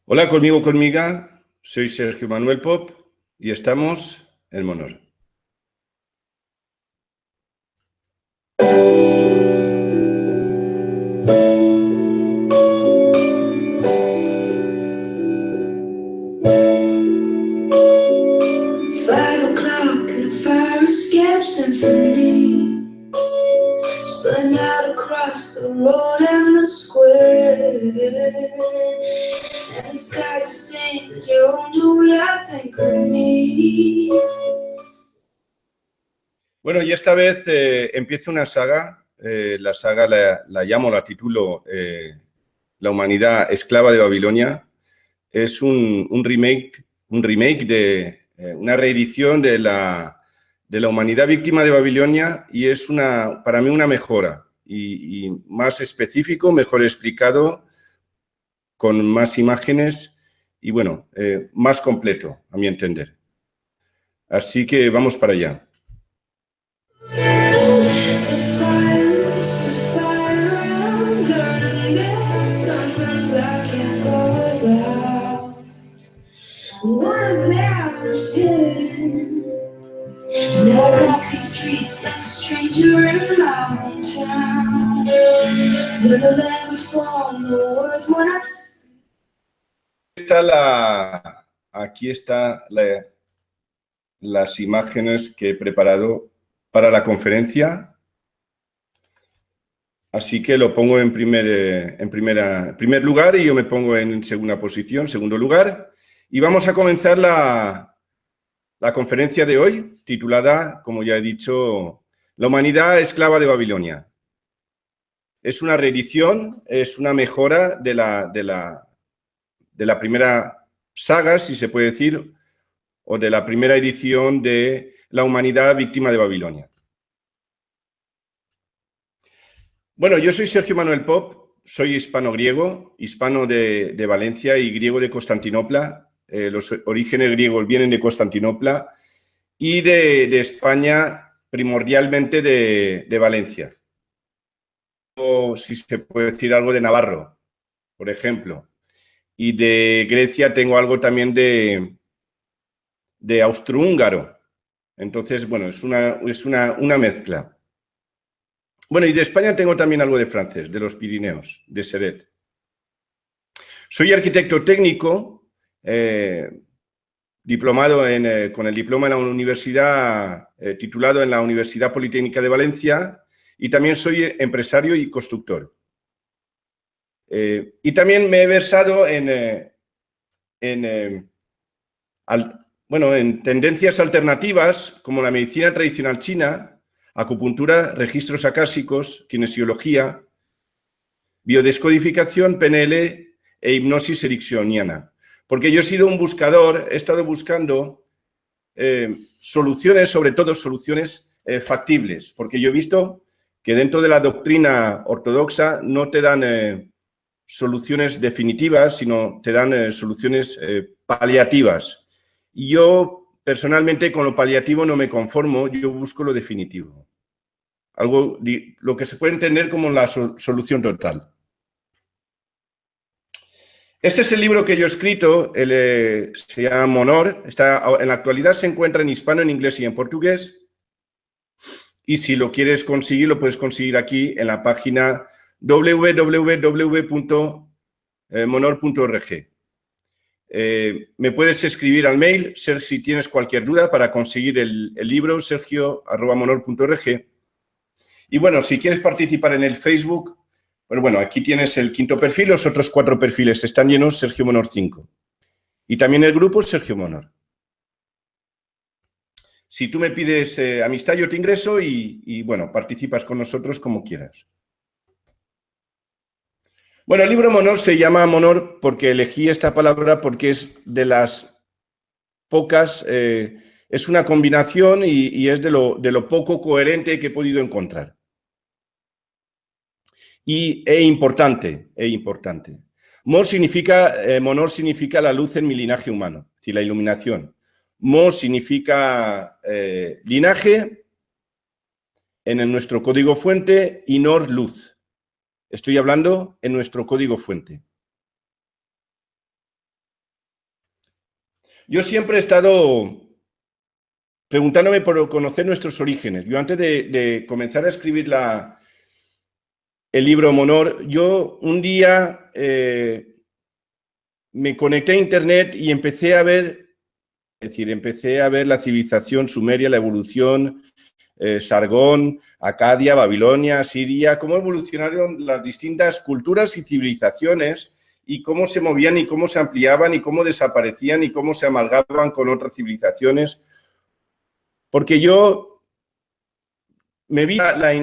Hola, conmiga, soy Sergio Manuel Pop y estamos en Monor. Spun out across the road and the square, and the sky's the same as your own. Do you think of me? Bueno, y esta vez empieza una saga. La saga la llamo, la titulo La humanidad esclava de Babilonia. Es un remake de una reedición de la humanidad víctima de Babilonia, y es para mí una mejora y más específico, mejor explicado, con más imágenes y, bueno, más completo, a mi entender. Así que vamos para allá. Aquí están las imágenes que he preparado para la conferencia. Así que lo pongo en primer lugar, y yo me pongo en segunda posición, segundo lugar. Y vamos a comenzar la conferencia de hoy, titulada, como ya he dicho, La humanidad esclava de Babilonia. Es una reedición, es una mejora de la primera saga, si se puede decir, o de la primera edición de La humanidad víctima de Babilonia. Bueno, yo soy Sergio Manuel Pop, soy hispano-griego, hispano de Valencia y griego de Constantinopla. Los orígenes griegos vienen de Constantinopla y de España, primordialmente de Valencia. O, si se puede decir, algo de Navarro, por ejemplo. Y de Grecia tengo algo también de austrohúngaro. Entonces, bueno, es una mezcla. Bueno, y de España tengo también algo de francés, de los Pirineos, de Seret. Soy arquitecto técnico, diplomado con el diploma en la universidad, titulado en la Universidad Politécnica de Valencia, y también soy empresario y constructor. Y también me he versado en tendencias alternativas como la medicina tradicional china, acupuntura, registros acásicos, kinesiología, biodescodificación, PNL e hipnosis ericksoniana. Porque yo he sido un buscador, he estado buscando soluciones, sobre todo soluciones factibles, porque yo he visto que dentro de la doctrina ortodoxa no te dan soluciones definitivas, sino te dan soluciones paliativas. Y yo, personalmente, con lo paliativo no me conformo, yo busco lo definitivo. Lo que se puede entender como la solución total. Este es el libro que yo he escrito, se llama Monor. En la actualidad se encuentra en hispano, en inglés y en portugués. Y si lo quieres conseguir, lo puedes conseguir aquí en la página www.monor.org. Me puedes escribir al mail, si tienes cualquier duda, para conseguir el libro, sergio@monor.org. Y bueno, si quieres participar en el Facebook, pues bueno, aquí tienes el quinto perfil, los otros 4 perfiles están llenos, Sergio Monor 5. Y también el grupo Sergio Monor. Si tú me pides amistad, yo te ingreso y bueno, participas con nosotros como quieras. Bueno, el libro Monor se llama Monor porque elegí esta palabra porque es de las pocas, es una combinación y es de lo poco coherente que he podido encontrar. Importante. Monor significa la luz en mi linaje humano, es decir, la iluminación. Mo significa linaje en nuestro código fuente y Nor, luz. Estoy hablando en nuestro código fuente. Yo siempre he estado preguntándome por conocer nuestros orígenes. Yo antes de comenzar a escribir el libro Monor, yo un día me conecté a internet y empecé a ver, empecé a ver la civilización sumeria, la evolución, Sargón, Acadia, Babilonia, Siria, cómo evolucionaron las distintas culturas y civilizaciones y cómo se movían y cómo se ampliaban y cómo desaparecían y cómo se amalgaban con otras civilizaciones. Porque yo me vi la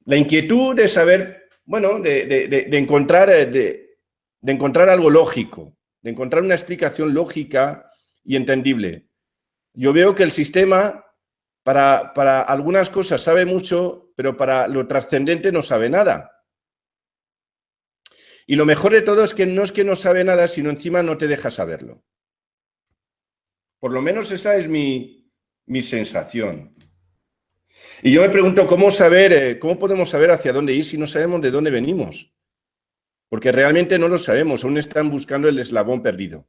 inquietud de saber, bueno, de encontrar algo lógico, de encontrar una explicación lógica y entendible. Yo veo que el sistema para algunas cosas sabe mucho, pero para lo trascendente no sabe nada. Y lo mejor de todo es que no sabe nada, sino encima no te deja saberlo. Por lo menos esa es mi sensación. Y yo me pregunto cómo podemos saber hacia dónde ir si no sabemos de dónde venimos. Porque realmente no lo sabemos, aún están buscando el eslabón perdido.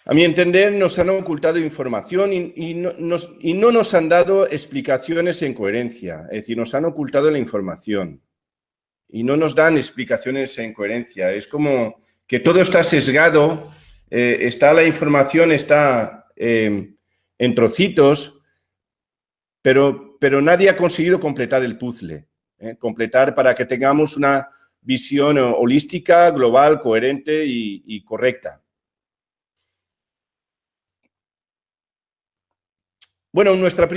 A mi entender, nos han ocultado información y no nos han dado explicaciones en coherencia. Es decir, nos han ocultado la información y no nos dan explicaciones en coherencia. Es como que todo está sesgado, la información está en trocitos, pero nadie ha conseguido completar el puzzle. Completar para que tengamos una visión holística, global, coherente y correcta. Bueno, nuestra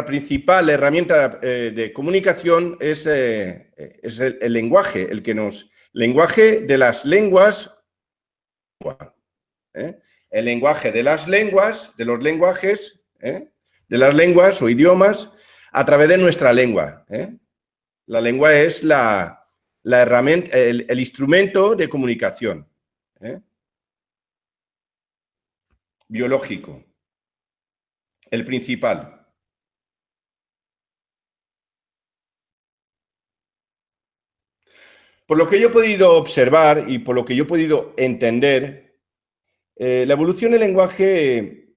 principal herramienta de comunicación es el lenguaje, lenguaje de las lenguas, el lenguaje de las lenguas, de los lenguajes, de las lenguas o idiomas a través de nuestra lengua. La lengua es la herramienta, el instrumento de comunicación biológico. El principal. Por lo que yo he podido observar y por lo que yo he podido entender, la evolución del lenguaje,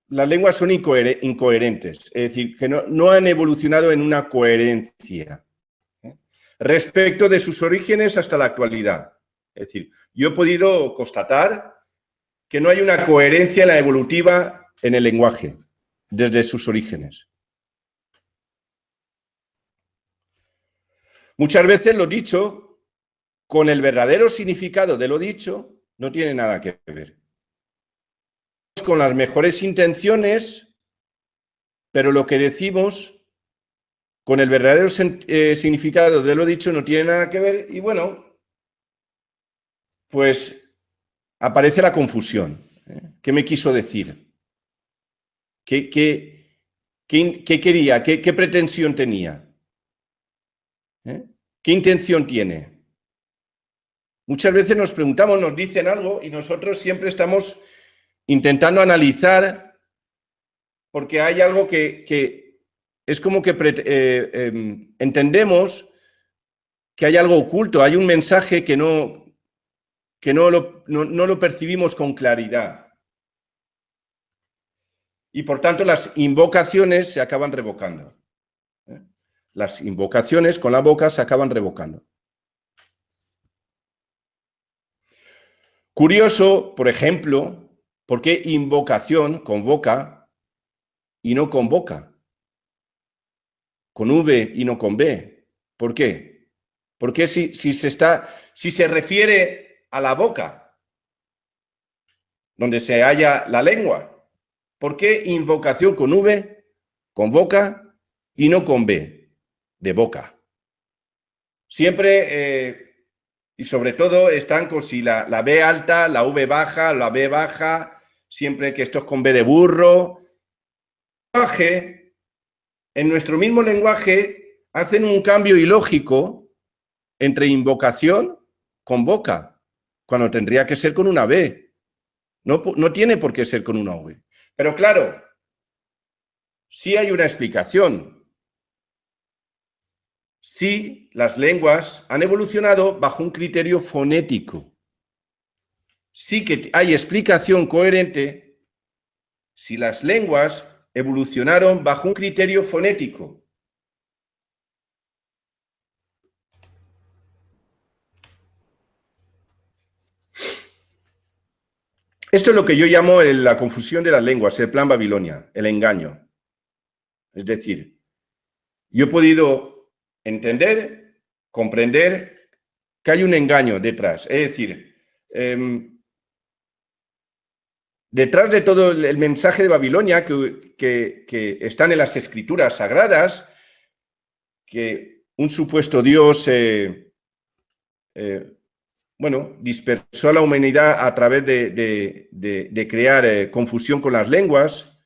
las lenguas son incoherentes, es decir, que no han evolucionado en una coherencia respecto de sus orígenes hasta la actualidad. Es decir, yo he podido constatar que no hay una coherencia en la evolutiva en el lenguaje desde sus orígenes. Muchas veces lo dicho, con el verdadero significado de lo dicho, no tiene nada que ver. Con las mejores intenciones, pero lo que decimos con el verdadero significado de lo dicho no tiene nada que ver y bueno, pues aparece la confusión. ¿Qué me quiso decir? ¿Qué quería? ¿Qué pretensión tenía? ¿Qué intención tiene? Muchas veces nos preguntamos, nos dicen algo y nosotros siempre estamos intentando analizar porque hay algo que es como que entendemos que hay algo oculto, hay un mensaje que no lo percibimos con claridad. Y por tanto las invocaciones se acaban revocando. Las invocaciones con la boca se acaban revocando. Curioso, por ejemplo, ¿por qué invocación convoca y no convoca? Con V y no con B. ¿Por qué? Porque si se refiere a la boca, donde se halla la lengua, ¿por qué invocación con V, convoca y no con B, de boca? Siempre, y sobre todo, están con si la B alta, la V baja, la B baja, siempre que esto es con B de burro. En nuestro mismo lenguaje hacen un cambio ilógico entre invocación con boca, cuando tendría que ser con una B. No tiene por qué ser con una V. Pero claro, sí hay una explicación. si las lenguas han evolucionado bajo un criterio fonético. Sí que hay explicación coherente si las lenguas evolucionaron bajo un criterio fonético. Esto es lo que yo llamo la confusión de las lenguas, el plan Babilonia, el engaño. Es decir, yo he podido entender, comprender que hay un engaño detrás. Es decir, detrás de todo el mensaje de Babilonia que están en las escrituras sagradas, que un supuesto Dios dispersó a la humanidad a través de crear confusión con las lenguas,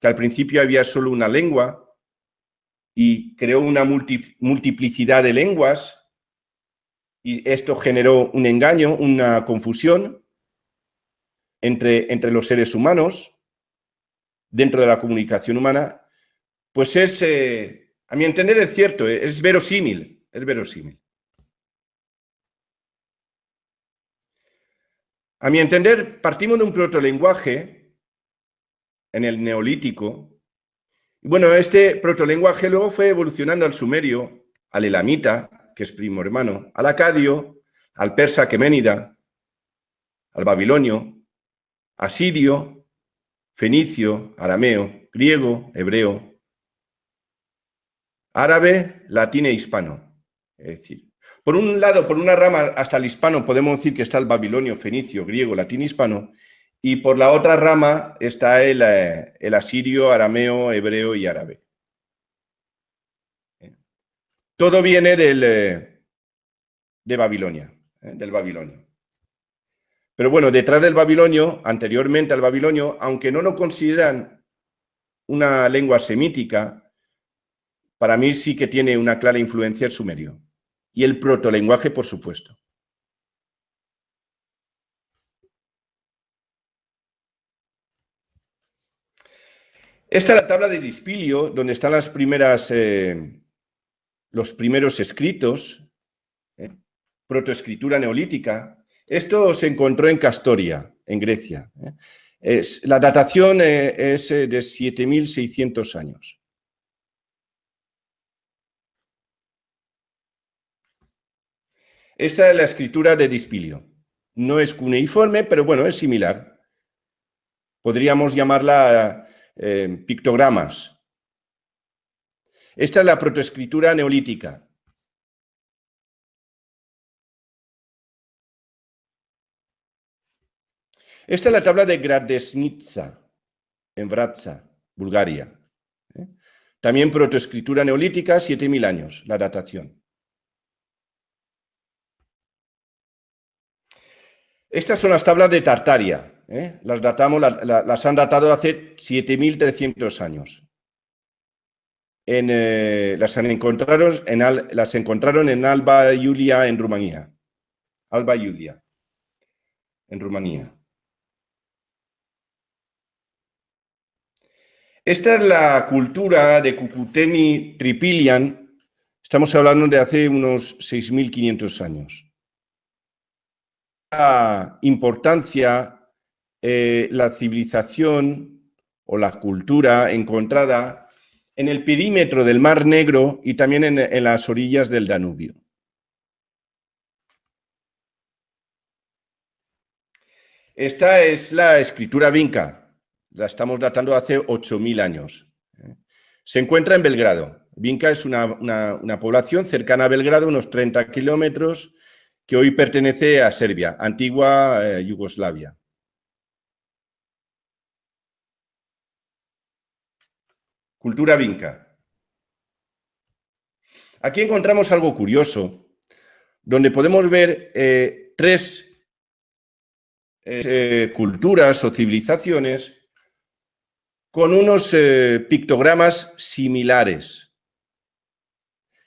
que al principio había solo una lengua y creó una multiplicidad de lenguas y esto generó un engaño, una confusión entre los seres humanos, dentro de la comunicación humana, pues es, a mi entender es cierto, es verosímil, es verosímil. A mi entender, partimos de un protolenguaje en el Neolítico. Bueno, este protolenguaje luego fue evolucionando al sumerio, al elamita, que es primo hermano, al acadio, al persa aqueménida, al babilonio, asirio, fenicio, arameo, griego, hebreo, árabe, latín e hispano. Es decir, por un lado, por una rama hasta el hispano podemos decir que está el babilonio, fenicio, griego, latín, hispano, y por la otra rama está el asirio, arameo, hebreo y árabe. Todo viene de Babilonia, del babilonio. Pero bueno, detrás del babilonio, anteriormente al babilonio, aunque no lo consideran una lengua semítica, para mí sí que tiene una clara influencia el sumerio. Y el protolenguaje, por supuesto. Esta es la tabla de Dispilio, donde están los primeros escritos, protoescritura neolítica. Esto se encontró en Castoria, en Grecia. La datación es de 7.600 años. Esta es la escritura de Dispilio. No es cuneiforme, pero bueno, es similar. Podríamos llamarla pictogramas. Esta es la protoescritura neolítica. Esta es la tabla de Gradesnitsa, en Vratsa, Bulgaria. También protoescritura neolítica, 7.000 años, la datación. Estas son las tablas de Tartaria. Las las han datado hace 7.300 años. Las encontraron en Alba Iulia, en Rumanía. Alba Iulia, en Rumanía. Esta es la cultura de Cucuteni Tripilian. Estamos hablando de hace unos 6.500 años. La importancia, la civilización o la cultura encontrada en el perímetro del Mar Negro y también en las orillas del Danubio. Esta es la escritura vinca. La estamos datando hace 8.000 años. Se encuentra en Belgrado. Vinca es una población cercana a Belgrado, unos 30 kilómetros, que hoy pertenece a Serbia, antigua Yugoslavia. Cultura vinca. Aquí encontramos algo curioso, donde podemos ver tres culturas o civilizaciones con unos pictogramas similares.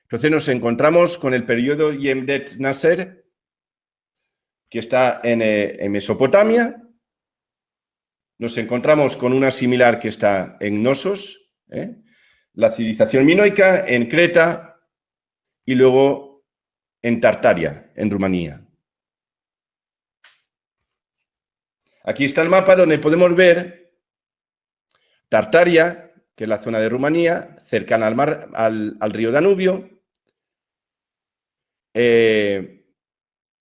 Entonces nos encontramos con el periodo Yemdet Nasser, que está en Mesopotamia. Nos encontramos con una similar que está en Knossos, la civilización minoica, en Creta, y luego en Tartaria, en Rumanía. Aquí está el mapa donde podemos ver Tartaria, que es la zona de Rumanía, cercana al mar, al río Danubio.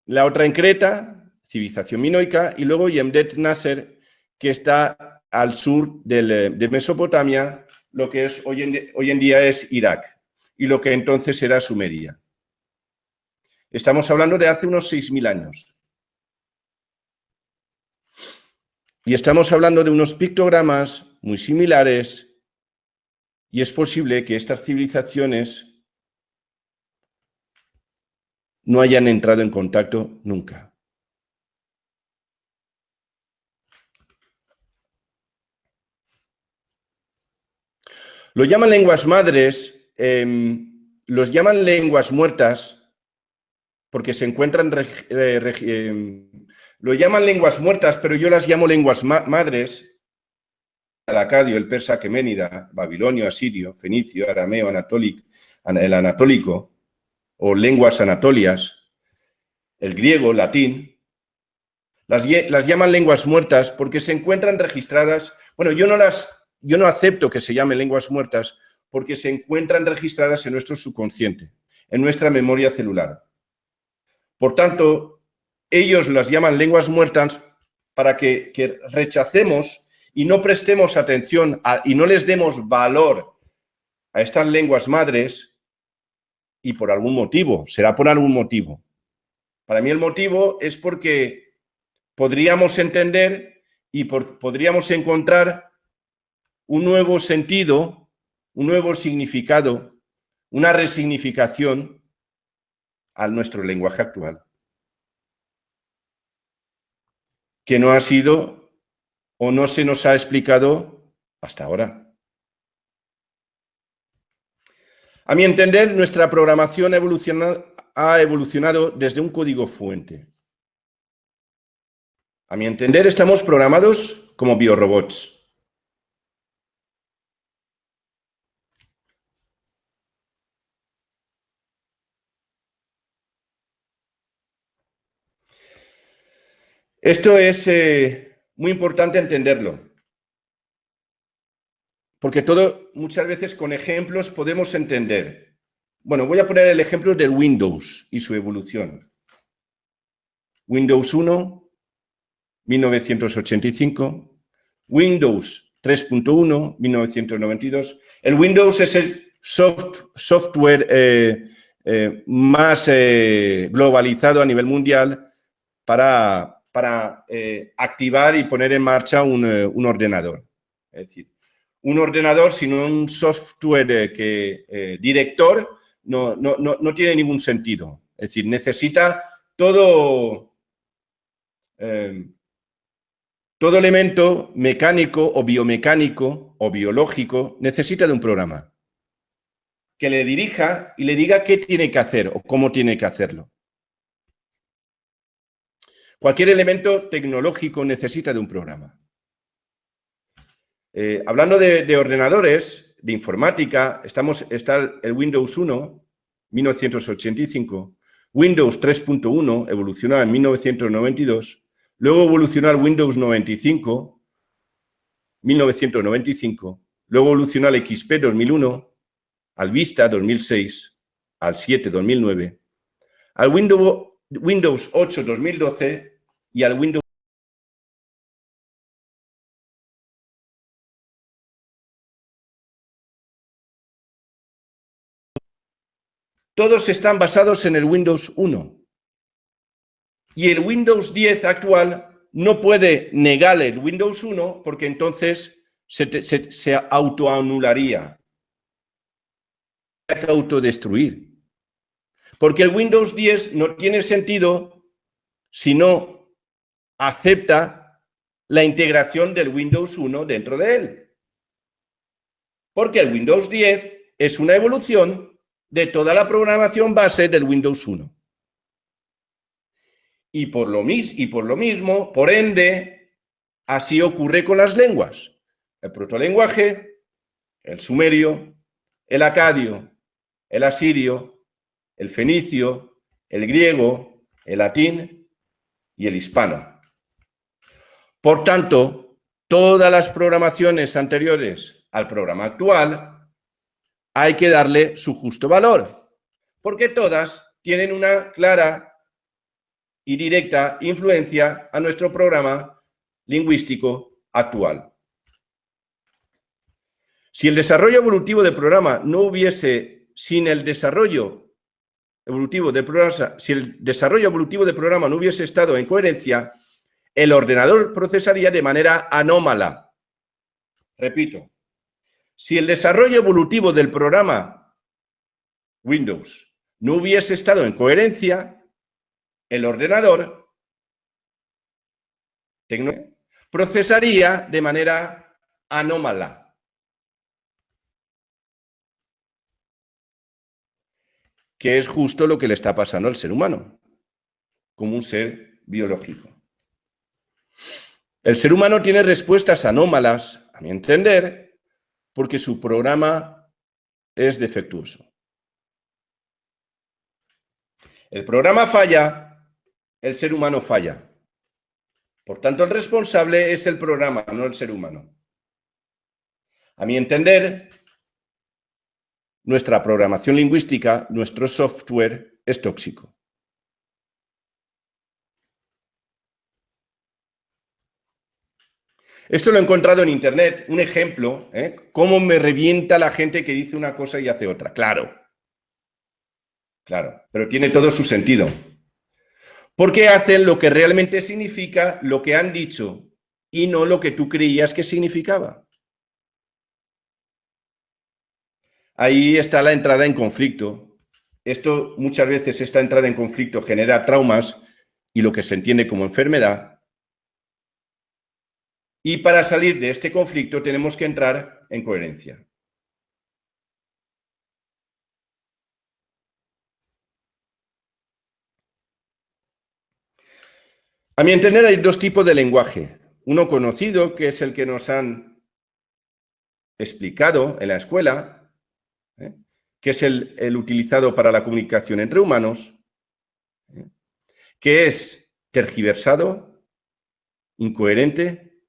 La otra en Creta, civilización minoica, y luego Yemdet Nasser, que está al sur de Mesopotamia, lo que es hoy en día es Irak, y lo que entonces era Sumeria. Estamos hablando de hace unos 6.000 años. Y estamos hablando de unos pictogramas muy similares, y es posible que estas civilizaciones no hayan entrado en contacto nunca. Lo llaman lenguas madres, los llaman lenguas muertas, porque se encuentran, lo llaman lenguas muertas, pero yo las llamo lenguas madres. El acadio, el persa aqueménida, babilonio, asirio, fenicio, arameo, el anatólico, o lenguas anatolias, el griego, latín, las llaman lenguas muertas porque se encuentran registradas. Bueno, yo no acepto que se llamen lenguas muertas porque se encuentran registradas en nuestro subconsciente, en nuestra memoria celular. Por tanto, ellos las llaman lenguas muertas para que rechacemos y no prestemos atención y no les demos valor a estas lenguas madres, y por algún motivo, será por algún motivo. Para mí el motivo es porque podríamos entender y podríamos encontrar un nuevo sentido, un nuevo significado, una resignificación a nuestro lenguaje actual, que no ha sido o no se nos ha explicado hasta ahora. A mi entender, nuestra programación ha evolucionado desde un código fuente. A mi entender, estamos programados como biorobots. Esto es muy importante entenderlo, porque muchas veces con ejemplos podemos entender. Bueno, voy a poner el ejemplo del Windows y su evolución. Windows 1, 1985, Windows 3.1, 1992. El Windows es el software más globalizado a nivel mundial para activar y poner en marcha un ordenador. Es decir, un ordenador sin un software director no tiene ningún sentido. Es decir, necesita todo elemento mecánico o biomecánico o biológico necesita de un programa que le dirija y le diga qué tiene que hacer o cómo tiene que hacerlo. Cualquier elemento tecnológico necesita de un programa. Hablando de ordenadores, de informática, está el Windows 1, 1985, Windows 3.1 evolucionó en 1992, luego evolucionó al Windows 95, 1995, luego evolucionó al XP 2001, al Vista 2006, al 7 2009, al Windows 8 2012 y al Windows. Todos están basados en el Windows 1. Y el Windows 10 actual no puede negar el Windows 1 porque entonces se autoanularía. Hay que autodestruir. Porque el Windows 10 no tiene sentido si no acepta la integración del Windows 1 dentro de él. Porque el Windows 10 es una evolución de toda la programación base del Windows 1. Y por lo mismo, por ende, así ocurre con las lenguas. El protolenguaje, el sumerio, el acadio, el asirio, el fenicio, el griego, el latín y el hispano. Por tanto, todas las programaciones anteriores al programa actual hay que darle su justo valor, porque todas tienen una clara y directa influencia a nuestro programa lingüístico actual. Si el desarrollo evolutivo del programa no hubiese, sin el desarrollo evolutivo del programa, si el desarrollo evolutivo del programa no hubiese estado en coherencia, el ordenador procesaría de manera anómala. Repito, si el desarrollo evolutivo del programa Windows no hubiese estado en coherencia, el ordenador procesaría de manera anómala. Que es justo lo que le está pasando al ser humano, como un ser biológico. El ser humano tiene respuestas anómalas, a mi entender, porque su programa es defectuoso. El programa falla, el ser humano falla. Por tanto, el responsable es el programa, no el ser humano. A mi entender, nuestra programación lingüística, nuestro software, es tóxico. Esto lo he encontrado en internet, un ejemplo, cómo me revienta la gente que dice una cosa y hace otra. Claro, pero tiene todo su sentido. Porque hacen lo que realmente significa lo que han dicho y no lo que tú creías que significaba. Ahí está la entrada en conflicto. Esto muchas veces, esta entrada en conflicto genera traumas y lo que se entiende como enfermedad. Y para salir de este conflicto tenemos que entrar en coherencia. A mi entender hay dos tipos de lenguaje. Uno conocido, que es el que nos han explicado en la escuela, que es el utilizado para la comunicación entre humanos, que es tergiversado, incoherente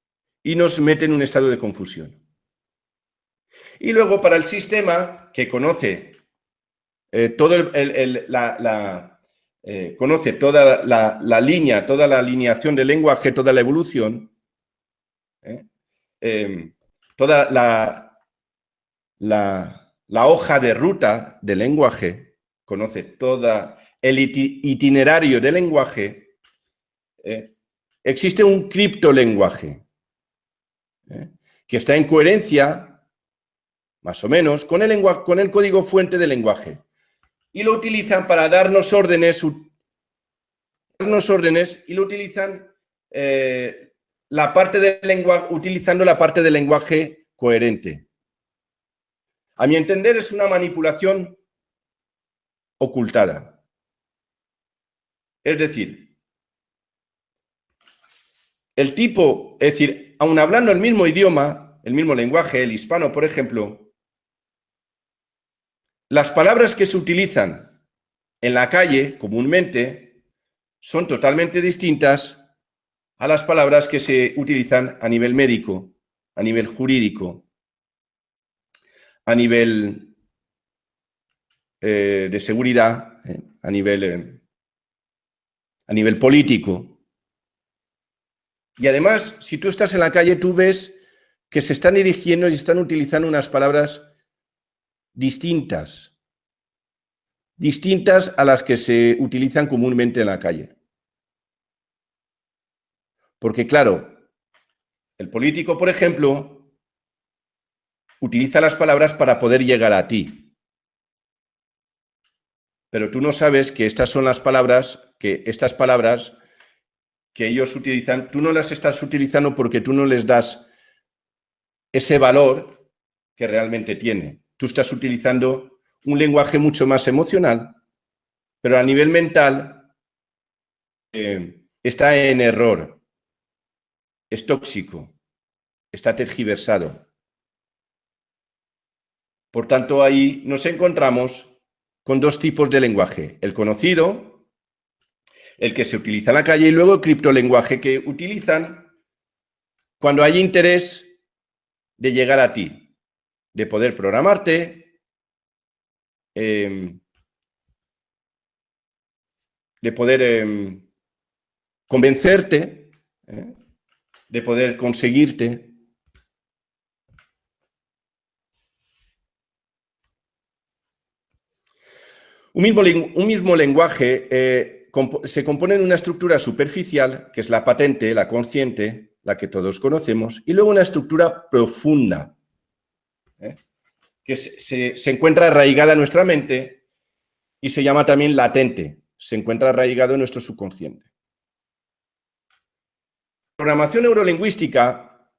y nos mete en un estado de confusión. Y luego para el sistema que conoce conoce toda la línea, toda la alineación del lenguaje, toda la evolución, toda la hoja de ruta del lenguaje, conoce todo el itinerario del lenguaje, existe un criptolenguaje que está en coherencia, más o menos, con el código fuente del lenguaje. Y lo utilizan para darnos órdenes y lo utilizan utilizando la parte del lenguaje coherente. A mi entender es una manipulación ocultada. Es decir, aun hablando el mismo idioma, el mismo lenguaje, el hispano, por ejemplo, las palabras que se utilizan en la calle comúnmente son totalmente distintas a las palabras que se utilizan a nivel médico, a nivel jurídico, a nivel de seguridad, a nivel político. Y además, si tú estás en la calle, tú ves que se están dirigiendo y están utilizando unas palabras distintas a las que se utilizan comúnmente en la calle. Porque, claro, el político, por ejemplo, utiliza las palabras para poder llegar a ti. Pero tú no sabes que estas palabras que ellos utilizan, tú no las estás utilizando porque tú no les das ese valor que realmente tiene. Tú estás utilizando un lenguaje mucho más emocional, pero a nivel mental está en error, es tóxico, está tergiversado. Por tanto, ahí nos encontramos con dos tipos de lenguaje. El conocido, el que se utiliza en la calle, y luego el criptolenguaje que utilizan cuando hay interés de llegar a ti, de poder programarte, de poder convencerte, de poder conseguirte. Un mismo lenguaje se compone de una estructura superficial, que es la patente, la consciente, la que todos conocemos, y luego una estructura profunda, que se encuentra arraigada en nuestra mente y se llama también latente, se encuentra arraigado en nuestro subconsciente. Programación neurolingüística,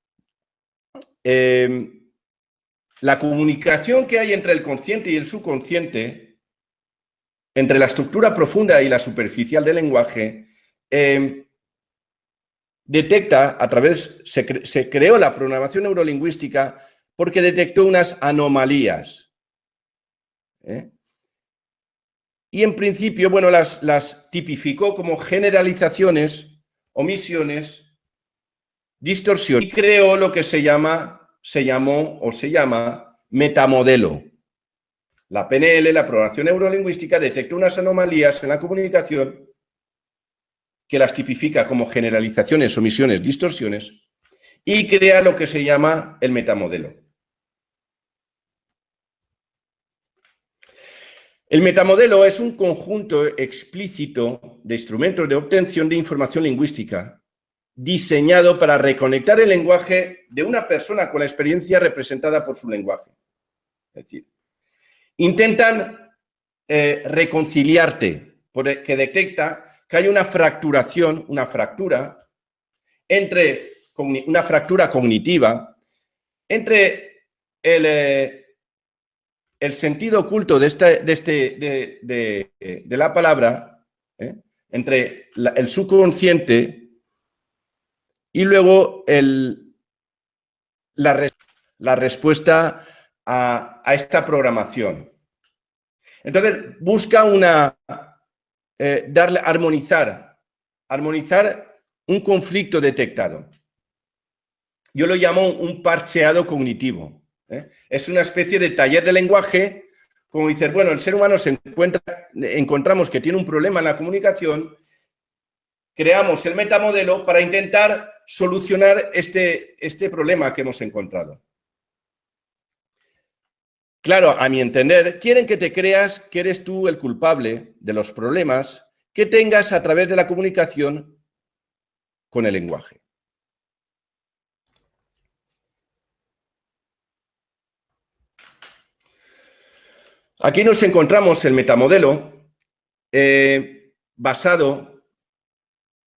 la comunicación que hay entre el consciente y el subconsciente, entre la estructura profunda y la superficial del lenguaje, detecta se creó la programación neurolingüística porque detectó unas anomalías. Y en principio, bueno, las tipificó como generalizaciones, omisiones, distorsión, y creó lo que se llama metamodelo. La PNL, la programación neurolingüística, detecta unas anomalías en la comunicación que las tipifica como generalizaciones, omisiones, distorsiones, y crea lo que se llama el metamodelo. El metamodelo es un conjunto explícito de instrumentos de obtención de información lingüística diseñado para reconectar el lenguaje de una persona con la experiencia representada por su lenguaje. Es decir, intentan reconciliarte, porque detecta que hay una fractura cognitiva entre el sentido oculto de la palabra, entre el subconsciente y luego la respuesta a esta programación. Entonces, busca armonizar un conflicto detectado. Yo lo llamo un parcheado cognitivo. Es una especie de taller de lenguaje, como dices, bueno, el ser humano encontramos que tiene un problema en la comunicación, creamos el metamodelo para intentar solucionar este problema que hemos encontrado. Claro, a mi entender, quieren que te creas que eres tú el culpable de los problemas que tengas a través de la comunicación con el lenguaje. Aquí nos encontramos el metamodelo basado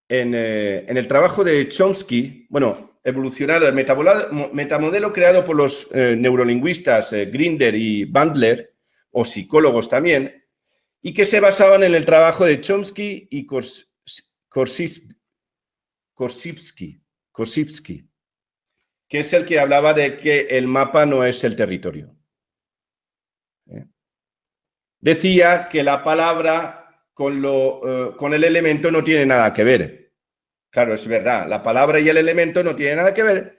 en el trabajo de Chomsky, bueno, evolucionado, el metamodelo creado por los neurolingüistas Grinder y Bandler, o psicólogos también, y que se basaban en el trabajo de Chomsky y Korzybski, que es el que hablaba de que el mapa no es el territorio. Decía que la palabra con el elemento no tiene nada que ver. Claro, es verdad, la palabra y el elemento no tienen nada que ver,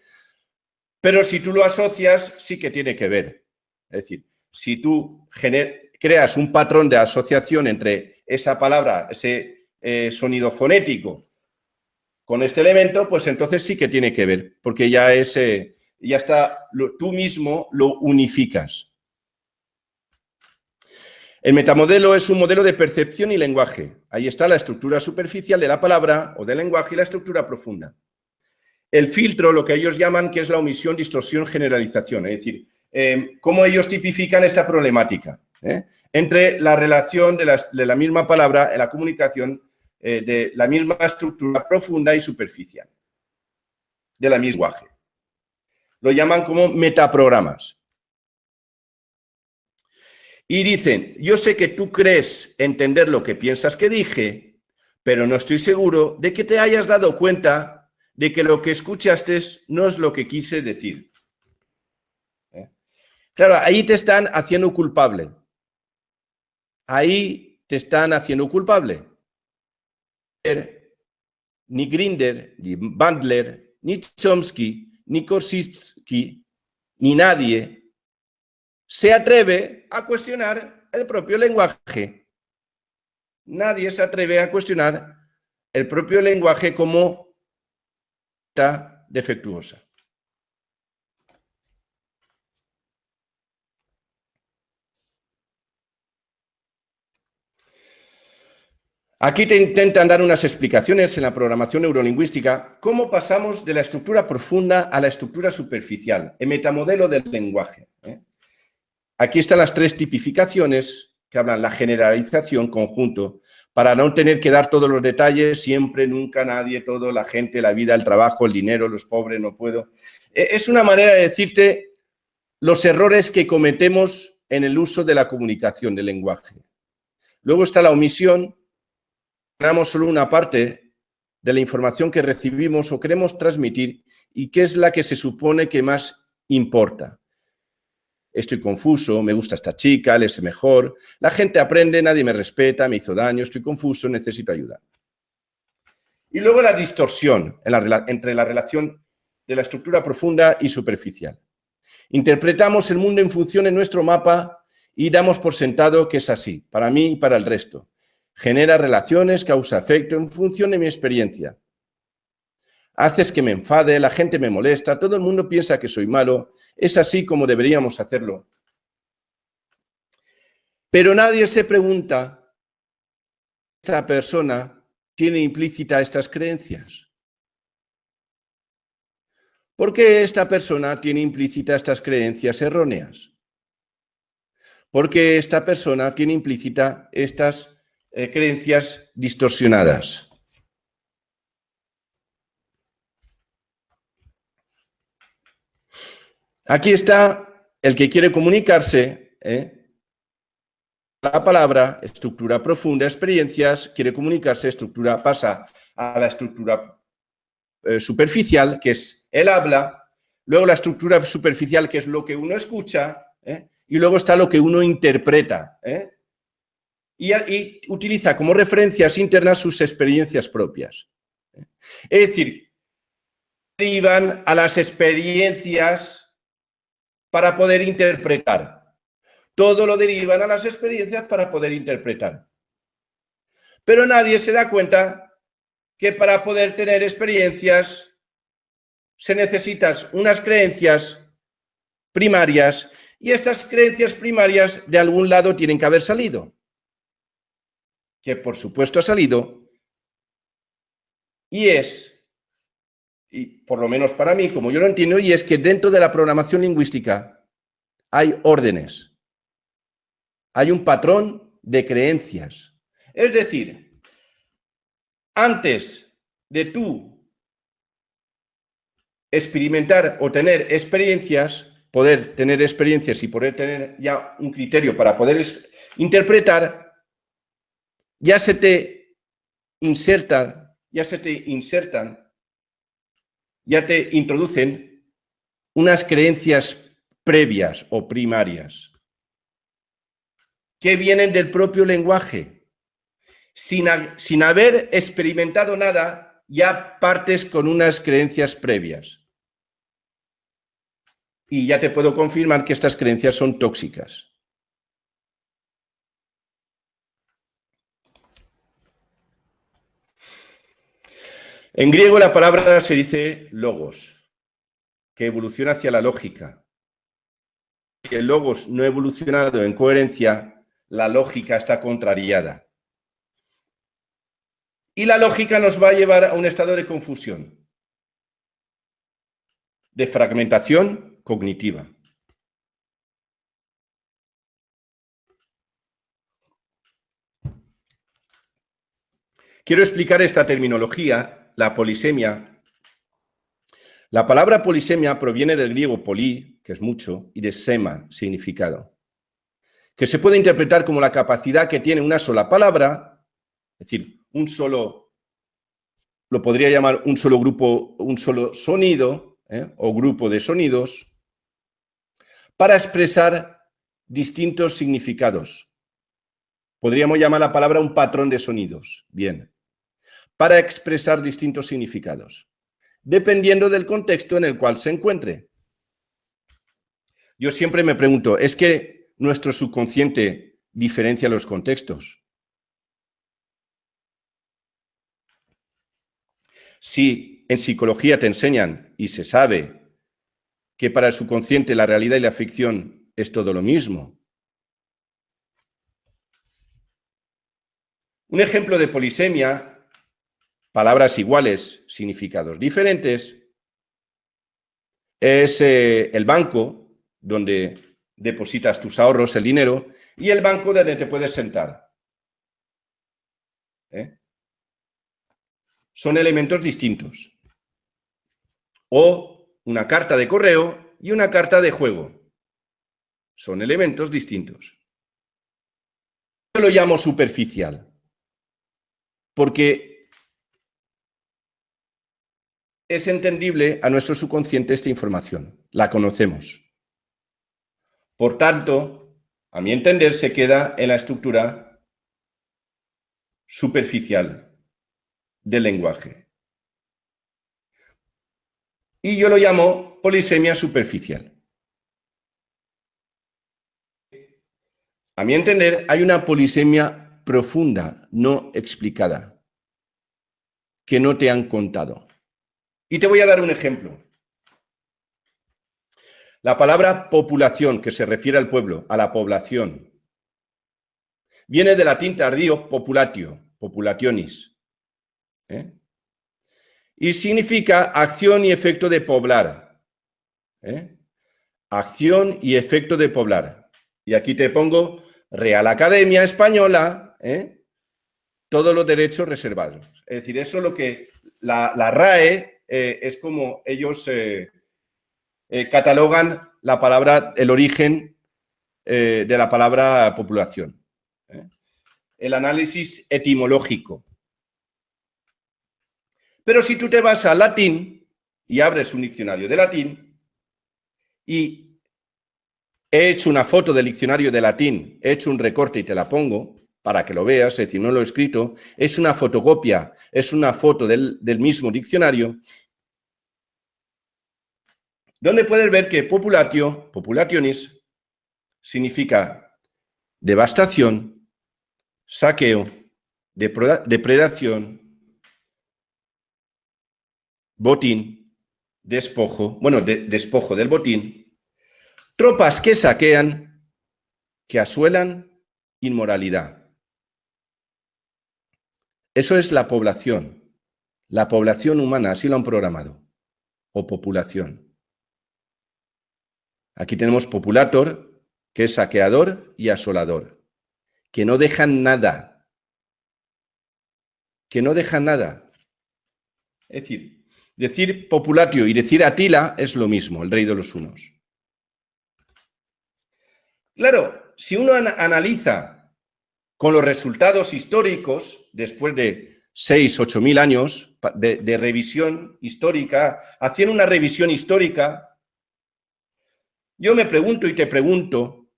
pero si tú lo asocias, sí que tiene que ver. Es decir, si tú creas un patrón de asociación entre esa palabra, ese sonido fonético, con este elemento, pues entonces sí que tiene que ver, porque ya está, tú mismo lo unificas. El metamodelo es un modelo de percepción y lenguaje. Ahí está la estructura superficial de la palabra o del lenguaje y la estructura profunda. El filtro, lo que ellos llaman, que es la omisión, distorsión, generalización. Es decir, cómo ellos tipifican esta problemática entre la relación de la misma palabra en la comunicación, de la misma estructura profunda y superficial, de la misma lenguaje. Lo llaman como metaprogramas. Y dicen, yo sé que tú crees entender lo que piensas que dije, pero no estoy seguro de que te hayas dado cuenta de que lo que escuchaste no es lo que quise decir. Claro, ahí te están haciendo culpable. ahí te están haciendo culpable. Ni Grinder, ni Bandler, ni Chomsky, ni Korzybski, ni nadie se atreve a cuestionar el propio lenguaje. Nadie se atreve a cuestionar el propio lenguaje como defectuosa. Aquí te intentan dar unas explicaciones en la programación neurolingüística, cómo pasamos de la estructura profunda a la estructura superficial, el metamodelo del lenguaje. Aquí están las 3 tipificaciones que hablan la generalización, conjunto, para no tener que dar todos los detalles, siempre, nunca, nadie, todo, la gente, la vida, el trabajo, el dinero, los pobres, no puedo. Es una manera de decirte los errores que cometemos en el uso de la comunicación, del lenguaje. Luego está la omisión. Tenemos solo una parte de la información que recibimos o queremos transmitir y que es la que se supone que más importa. Estoy confuso, me gusta esta chica, le sé mejor, la gente aprende, nadie me respeta, me hizo daño, estoy confuso, necesito ayuda. Y luego la distorsión entre la relación de la estructura profunda y superficial. Interpretamos el mundo en función de nuestro mapa y damos por sentado que es así, para mí y para el resto. Genera relaciones, causa efecto en función de mi experiencia. Haces que me enfade, la gente me molesta, todo el mundo piensa que soy malo, es así como deberíamos hacerlo. Pero nadie se pregunta, ¿esta persona tiene implícita estas creencias? ¿Por qué esta persona tiene implícita estas creencias erróneas? ¿Por qué esta persona tiene implícita estas creencias distorsionadas? Aquí está el que quiere comunicarse, la palabra, estructura profunda, experiencias, quiere comunicarse, estructura, pasa a la estructura superficial, que es el habla, luego la estructura superficial, que es lo que uno escucha, y luego está lo que uno interpreta, y utiliza como referencias internas sus experiencias propias. Es decir, derivan a las experiencias para poder interpretar. Todo lo derivan a las experiencias para poder interpretar. Pero nadie se da cuenta que para poder tener experiencias se necesitan unas creencias primarias y estas creencias primarias de algún lado tienen que haber salido. Que por supuesto ha salido y por lo menos para mí, como yo lo entiendo, y es que dentro de la programación lingüística hay órdenes, hay un patrón de creencias. Es decir, antes de tú experimentar o tener experiencias, poder tener experiencias y poder tener ya un criterio para poder interpretar, ya te introducen unas creencias previas o primarias que vienen del propio lenguaje. Sin haber experimentado nada, ya partes con unas creencias previas. Y ya te puedo confirmar que estas creencias son tóxicas. En griego la palabra se dice logos, que evoluciona hacia la lógica. Si el logos no ha evolucionado en coherencia, la lógica está contrariada. Y la lógica nos va a llevar a un estado de confusión, de fragmentación cognitiva. Quiero explicar esta terminología, la polisemia. La palabra polisemia proviene del griego poli, que es mucho, y de sema, significado, que se puede interpretar como la capacidad que tiene una sola palabra, es decir, lo podría llamar un solo grupo, un solo sonido, o grupo de sonidos, para expresar distintos significados. Podríamos llamar la palabra un patrón de sonidos. Bien. Para expresar distintos significados, dependiendo del contexto en el cual se encuentre. Yo siempre me pregunto, ¿es que nuestro subconsciente diferencia los contextos? Si en psicología te enseñan y se sabe que para el subconsciente la realidad y la ficción es todo lo mismo. Un ejemplo de polisemia, palabras iguales, significados diferentes, es el banco donde depositas tus ahorros, el dinero, y el banco donde te puedes sentar. Son elementos distintos. O una carta de correo y una carta de juego. Son elementos distintos. Yo lo llamo superficial, porque es entendible a nuestro subconsciente esta información, la conocemos. Por tanto, a mi entender, se queda en la estructura superficial del lenguaje. Y yo lo llamo polisemia superficial. A mi entender, hay una polisemia profunda, no explicada, que no te han contado. Y te voy a dar un ejemplo. La palabra populación, que se refiere al pueblo, a la población, viene del latín tardío populatio, populationis, y significa acción y efecto de poblar. Acción y efecto de poblar. Y aquí te pongo Real Academia Española, todos los derechos reservados. Es decir, eso es lo que la RAE es como ellos catalogan la palabra, el origen de la palabra populación. El análisis etimológico. Pero si tú te vas al latín y abres un diccionario de latín y he hecho una foto del diccionario de latín, he hecho un recorte y te la pongo para que lo veas, es decir, no lo he escrito, es una fotocopia, es una foto del mismo diccionario, donde puedes ver que populatio, populationis, significa devastación, saqueo, depredación, botín, despojo, bueno, despojo del botín, tropas que saquean, que asuelan, inmoralidad. Eso es la población humana, así lo han programado, o populación. Aquí tenemos populator, que es saqueador y asolador, que no dejan nada, que no dejan nada. Es decir populatio y decir Atila es lo mismo, el rey de los hunos. Claro, si uno analiza con los resultados históricos, después de 6.000 a 8.000 años de revisión histórica, haciendo una revisión histórica, yo me pregunto y te pregunto,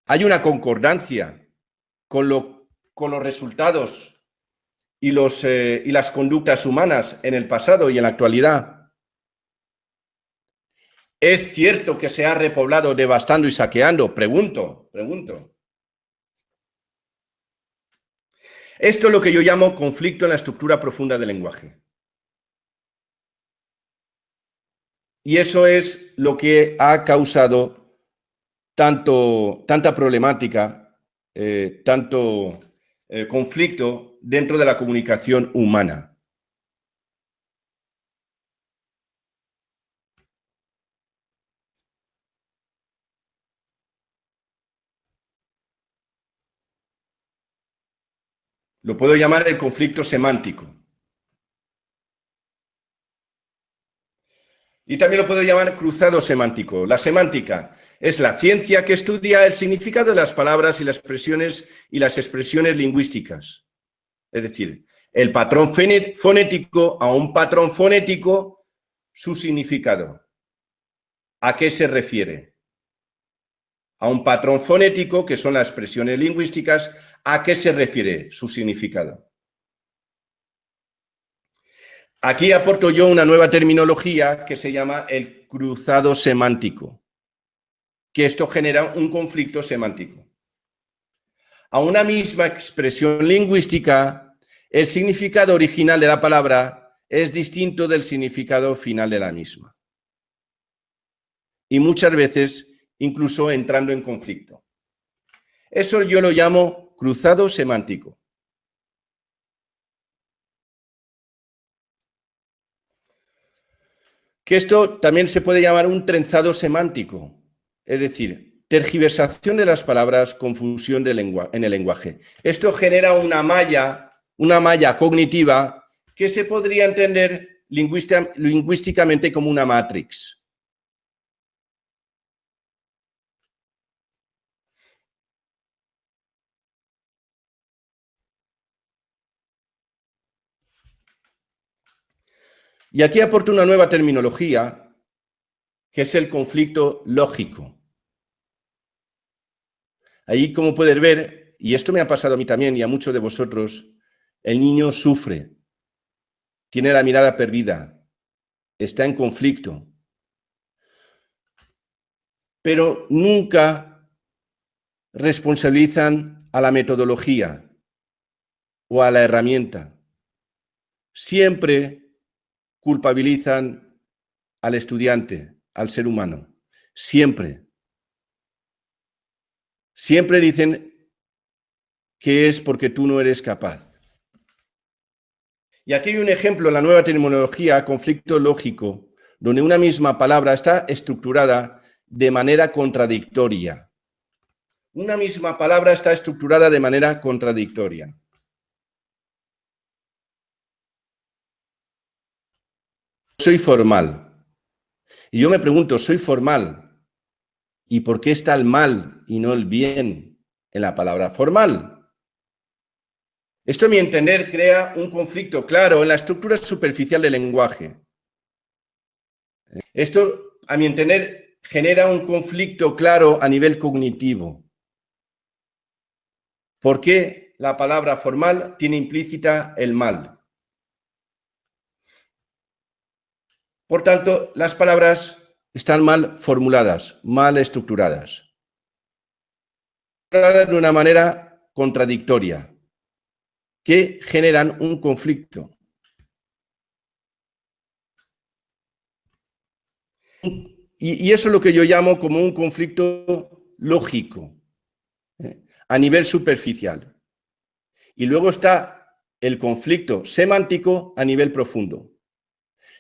¿hay una concordancia con los resultados y las conductas humanas en el pasado y en la actualidad? ¿Es cierto que se ha repoblado devastando y saqueando? Pregunto. Esto es lo que yo llamo conflicto en la estructura profunda del lenguaje. Y eso es lo que ha causado tanta problemática, tanto conflicto dentro de la comunicación humana. Lo puedo llamar el conflicto semántico. Y también lo puedo llamar cruzado semántico. La semántica es la ciencia que estudia el significado de las palabras y las expresiones lingüísticas. Es decir, el patrón fonético a un patrón fonético, su significado. ¿A qué se refiere? a un patrón fonético, que son las expresiones lingüísticas. ¿A qué se refiere su significado? Aquí aporto yo una nueva terminología que se llama el cruzado semántico, que esto genera un conflicto semántico. A una misma expresión lingüística, el significado original de la palabra es distinto del significado final de la misma. Y muchas veces incluso entrando en conflicto. Eso yo lo llamo cruzado semántico. Que esto también se puede llamar un trenzado semántico, es decir, tergiversación de las palabras, confusión en el lenguaje. Esto genera una malla cognitiva que se podría entender lingüísticamente como una matrix. Y aquí aporto una nueva terminología, que es el conflicto lógico. Ahí, como puedes ver, y esto me ha pasado a mí también y a muchos de vosotros, el niño sufre, tiene la mirada perdida, está en conflicto, pero nunca responsabilizan a la metodología o a la herramienta. Siempre culpabilizan al estudiante, al ser humano. Siempre. Siempre dicen que es porque tú no eres capaz. Y aquí hay un ejemplo en la nueva terminología, conflicto lógico, donde una misma palabra está estructurada de manera contradictoria. Una misma palabra está estructurada de manera contradictoria. Soy formal. Y yo me pregunto, ¿soy formal? ¿Y por qué está el mal y no el bien en la palabra formal? Esto, a mi entender, crea un conflicto claro en la estructura superficial del lenguaje. Esto, a mi entender, genera un conflicto claro a nivel cognitivo. ¿Por qué la palabra formal tiene implícita el mal? Por tanto, las palabras están mal formuladas, mal estructuradas. De una manera contradictoria, que generan un conflicto. Y eso es lo que yo llamo como un conflicto lógico, a nivel superficial. Y luego está el conflicto semántico a nivel profundo.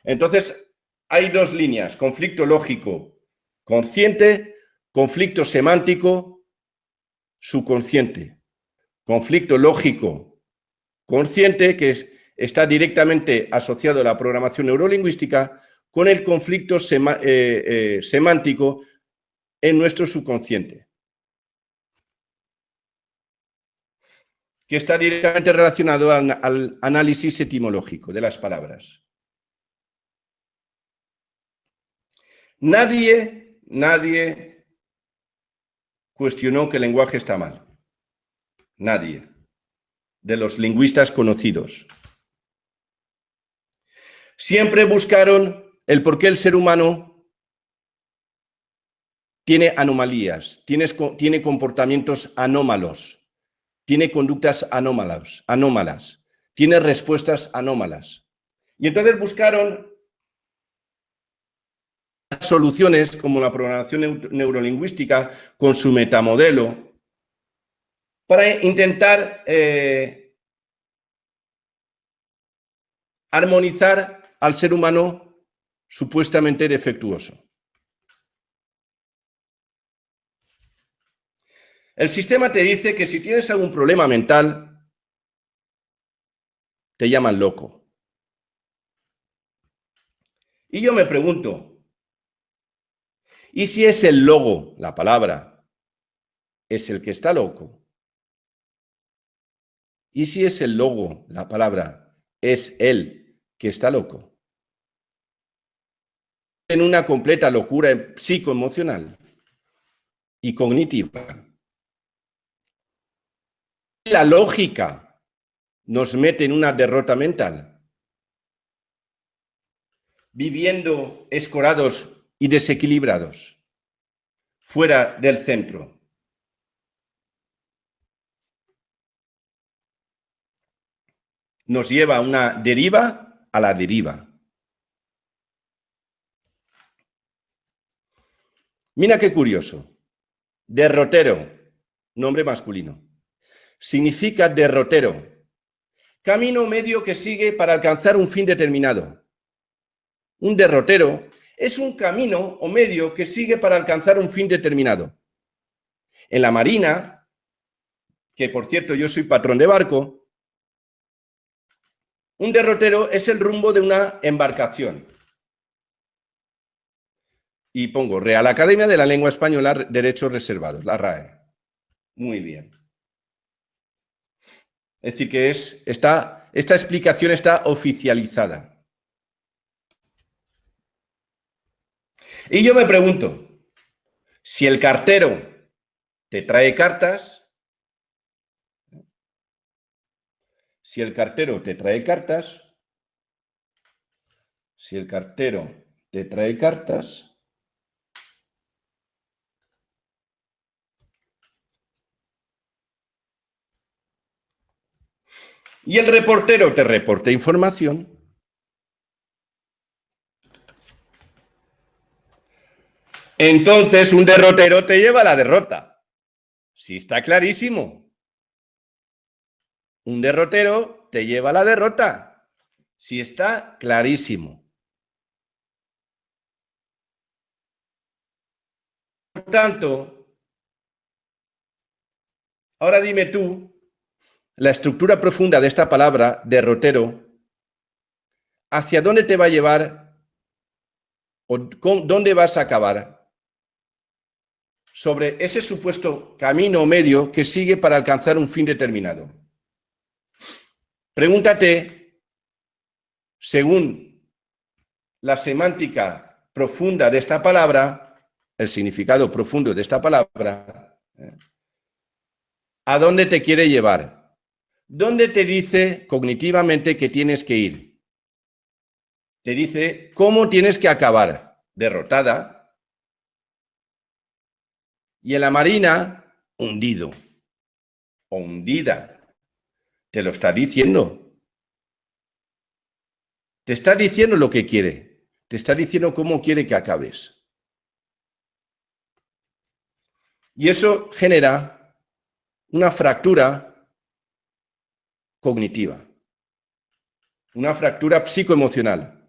Entonces, hay dos líneas: conflicto lógico consciente, conflicto semántico subconsciente. Conflicto lógico consciente, que está directamente asociado a la programación neurolingüística, con el conflicto semántico en nuestro subconsciente, que está directamente relacionado al análisis etimológico de las palabras. Nadie cuestionó que el lenguaje está mal. Nadie. De los lingüistas conocidos. Siempre buscaron el por qué el ser humano tiene anomalías, tiene comportamientos anómalos, tiene conductas anómalas, tiene respuestas anómalas. Y entonces buscaron soluciones como la programación neurolingüística con su metamodelo para intentar armonizar al ser humano supuestamente defectuoso. El sistema te dice que si tienes algún problema mental, te llaman loco. Y yo me pregunto, ¿y si es el logo, la palabra, es el que está loco? ¿Y si es el logo, la palabra, es él que está loco? En una completa locura psicoemocional. y cognitiva. La lógica nos mete en una derrota mental, viviendo escorados y desequilibrados, fuera del centro. Nos lleva a una deriva a la deriva. Mira qué curioso. Derrotero, nombre masculino. Significa derrotero. Camino medio que sigue para alcanzar un fin determinado. Un derrotero es un camino o medio que sigue para alcanzar un fin determinado. En la marina, que por cierto yo soy patrón de barco, un derrotero es el rumbo de una embarcación. Y pongo Real Academia de la Lengua Española, Derechos Reservados, la RAE. Muy bien. Es decir, que esta explicación está oficializada. Y yo me pregunto, si el cartero te trae cartas, si el cartero te trae cartas, y el reportero te reporta información, entonces un derrotero te lleva a la derrota. Sí, está clarísimo. Un derrotero te lleva a la derrota. Sí, está clarísimo. Por tanto, ahora dime tú, la estructura profunda de esta palabra, derrotero, ¿hacia dónde te va a llevar o dónde vas a acabar? Sobre ese supuesto camino medio que sigue para alcanzar un fin determinado. Pregúntate, según la semántica profunda de esta palabra, el significado profundo de esta palabra, ¿a dónde te quiere llevar? ¿Dónde te dice cognitivamente que tienes que ir? Te dice cómo tienes que acabar, derrotada. Y en la marina, hundido o hundida. Te lo está diciendo. Te está diciendo lo que quiere. Te está diciendo cómo quiere que acabes. Y eso genera una fractura cognitiva, una fractura psicoemocional,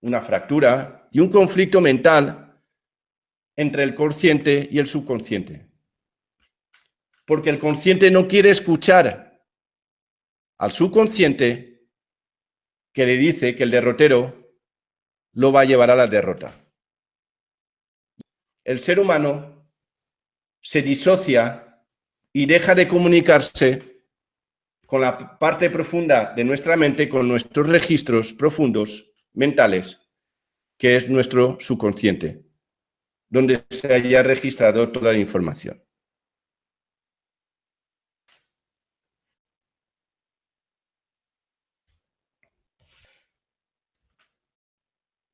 una fractura y un conflicto mental entre el consciente y el subconsciente. Porque el consciente no quiere escuchar al subconsciente que le dice que el derrotero lo va a llevar a la derrota. El ser humano se disocia y deja de comunicarse con la parte profunda de nuestra mente, con nuestros registros profundos mentales, que es nuestro subconsciente, donde se haya registrado toda la información.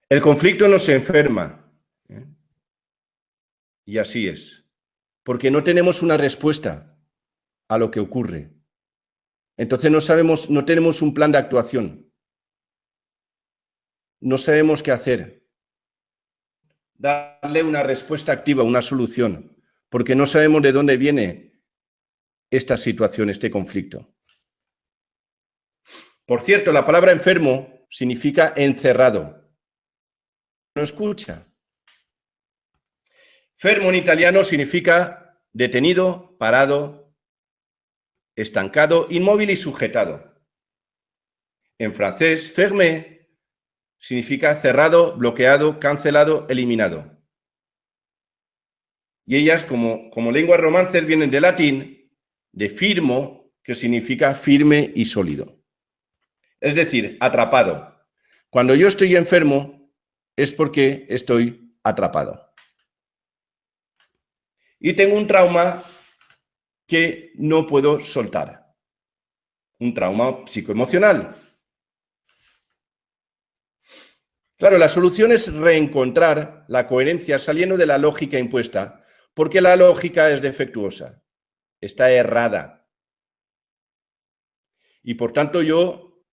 El conflicto nos enferma, y así es, porque no tenemos una respuesta a lo que ocurre. Entonces no tenemos un plan de actuación. No sabemos qué hacer. Darle una respuesta activa, una solución, porque no sabemos de dónde viene esta situación, este conflicto. Por cierto, la palabra enfermo significa encerrado. No escucha. Fermo en italiano significa detenido, parado, estancado, inmóvil y sujetado. En francés, fermé significa cerrado, bloqueado, cancelado, eliminado. Y ellas, como lenguas romances, vienen del latín, de firmo, que significa firme y sólido. Es decir, atrapado. Cuando yo estoy enfermo, es porque estoy atrapado. y tengo un trauma que no puedo soltar. Un trauma psicoemocional. Claro, la solución es reencontrar la coherencia saliendo de la lógica impuesta, porque la lógica es defectuosa, está errada. Y por tanto yo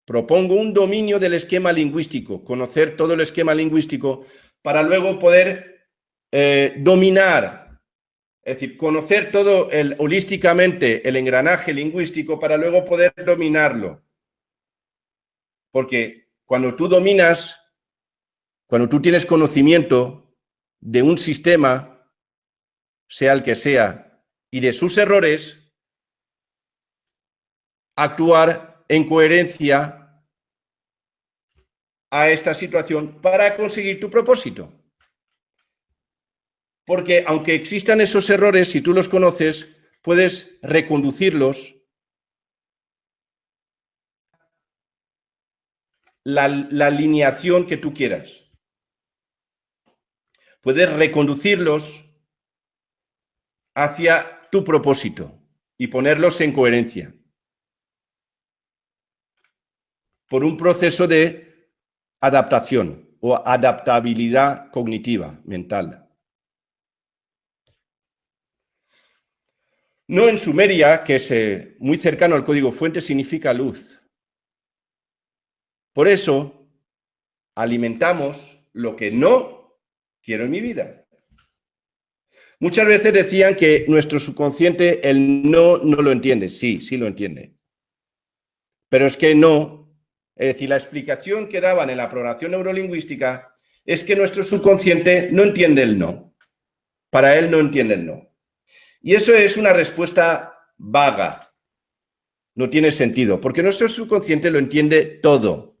propongo un dominio del esquema lingüístico, conocer todo el esquema lingüístico para luego poder dominar, es decir, conocer todo holísticamente el engranaje lingüístico para luego poder dominarlo. Porque cuando tú dominas, cuando tú tienes conocimiento de un sistema, sea el que sea, y de sus errores, actuar en coherencia a esta situación para conseguir tu propósito. Porque aunque existan esos errores, si tú los conoces, puedes reconducirlos la alineación que tú quieras. Puedes reconducirlos hacia tu propósito y ponerlos en coherencia por un proceso de adaptación o adaptabilidad cognitiva, mental. No en Sumeria, que es muy cercano al código fuente, significa luz. Por eso alimentamos lo que no quiero en mi vida. Muchas veces decían que nuestro subconsciente el no lo entiende. Sí, sí lo entiende. Pero es que no. Es decir, la explicación que daban en la programación neurolingüística es que nuestro subconsciente no entiende el no. Para él no entiende el no. Y eso es una respuesta vaga. No tiene sentido, porque nuestro subconsciente lo entiende todo.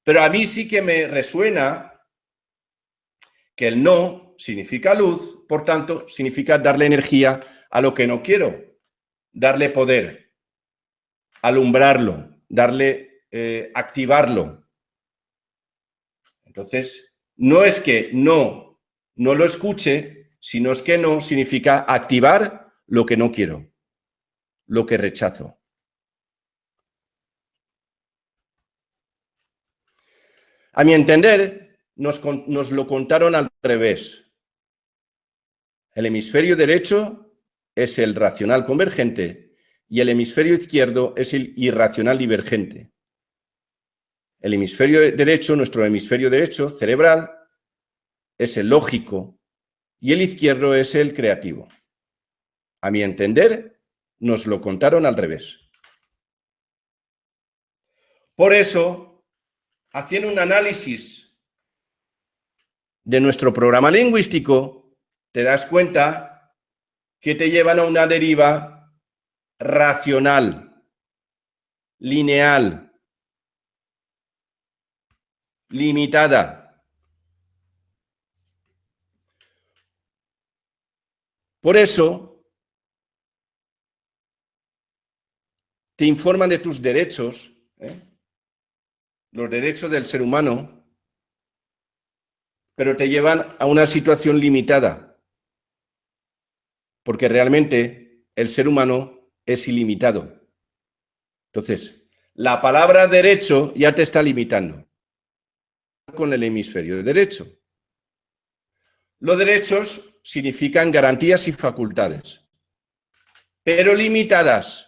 Pero a mí sí que me resuena que el no significa luz, por tanto, significa darle energía a lo que no quiero, darle poder, alumbrarlo, darle, activarlo. Entonces, no es que no lo escuche, sino es que no significa activar lo que no quiero, lo que rechazo. A mi entender, nos lo contaron al revés. El hemisferio derecho es el racional convergente y el hemisferio izquierdo es el irracional divergente. El hemisferio derecho, nuestro hemisferio derecho cerebral, es el lógico y el izquierdo es el creativo. A mi entender, nos lo contaron al revés. Por eso, haciendo un análisis de nuestro programa lingüístico, te das cuenta que te llevan a una deriva racional, lineal, limitada. Por eso, te informan de tus derechos, los derechos del ser humano, pero te llevan a una situación limitada, porque realmente el ser humano es ilimitado. Entonces, la palabra derecho ya te está limitando con el hemisferio derecho. Los derechos significan garantías y facultades, pero limitadas.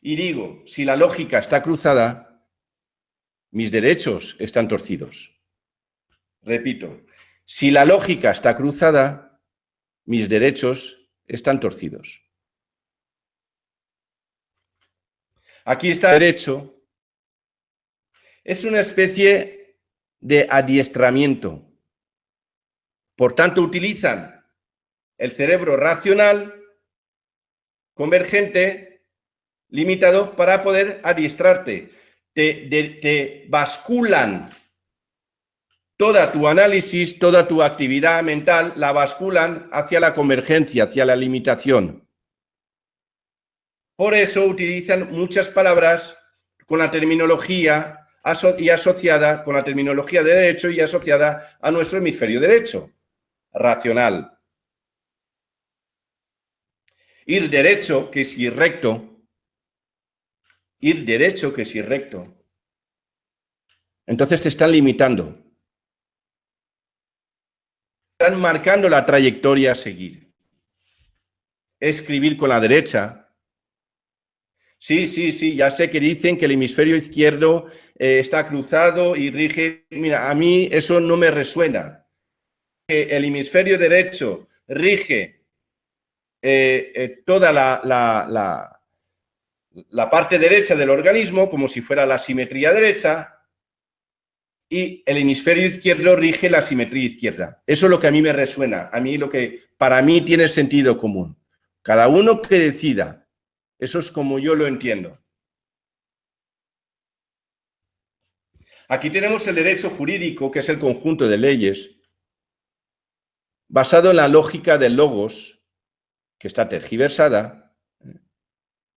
Y digo, si la lógica está cruzada, mis derechos están torcidos. Repito, si la lógica está cruzada, mis derechos están torcidos. Aquí está el derecho. Es una especie de adiestramiento. Por tanto, utilizan el cerebro racional, convergente, limitado, para poder adiestrarte. Te basculan toda tu análisis, toda tu actividad mental, la basculan hacia la convergencia, hacia la limitación. Por eso utilizan muchas palabras con la terminología y asociada con la terminología de derecho y asociada a nuestro hemisferio derecho, racional. Ir derecho, que es ir recto. Ir derecho, que es ir recto. Entonces te están limitando. Están marcando la trayectoria a seguir. Escribir con la derecha. Sí, ya sé que dicen que el hemisferio izquierdo está cruzado y rige. Mira, a mí eso no me resuena. Que el hemisferio derecho rige toda la parte derecha del organismo, como si fuera la simetría derecha, y el hemisferio izquierdo rige la simetría izquierda. Eso es lo que a mí me resuena, a mí lo que para mí tiene sentido común. Cada uno que decida, eso es como yo lo entiendo. Aquí tenemos el derecho jurídico, que es el conjunto de leyes, basado en la lógica del logos, que está tergiversada.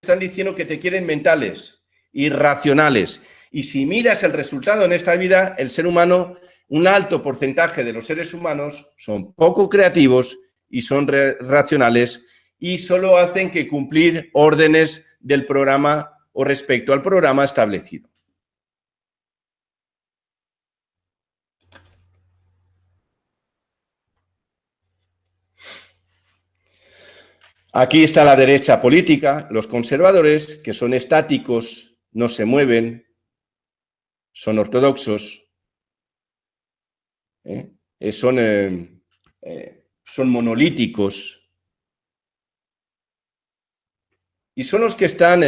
Están diciendo que te quieren mentales, irracionales. Y si miras el resultado en esta vida, el ser humano, un alto porcentaje de los seres humanos son poco creativos y son racionales y solo hacen que cumplir órdenes del programa o respecto al programa establecido. Aquí está la derecha política, los conservadores, que son estáticos, no se mueven, son ortodoxos, son monolíticos y son los que están,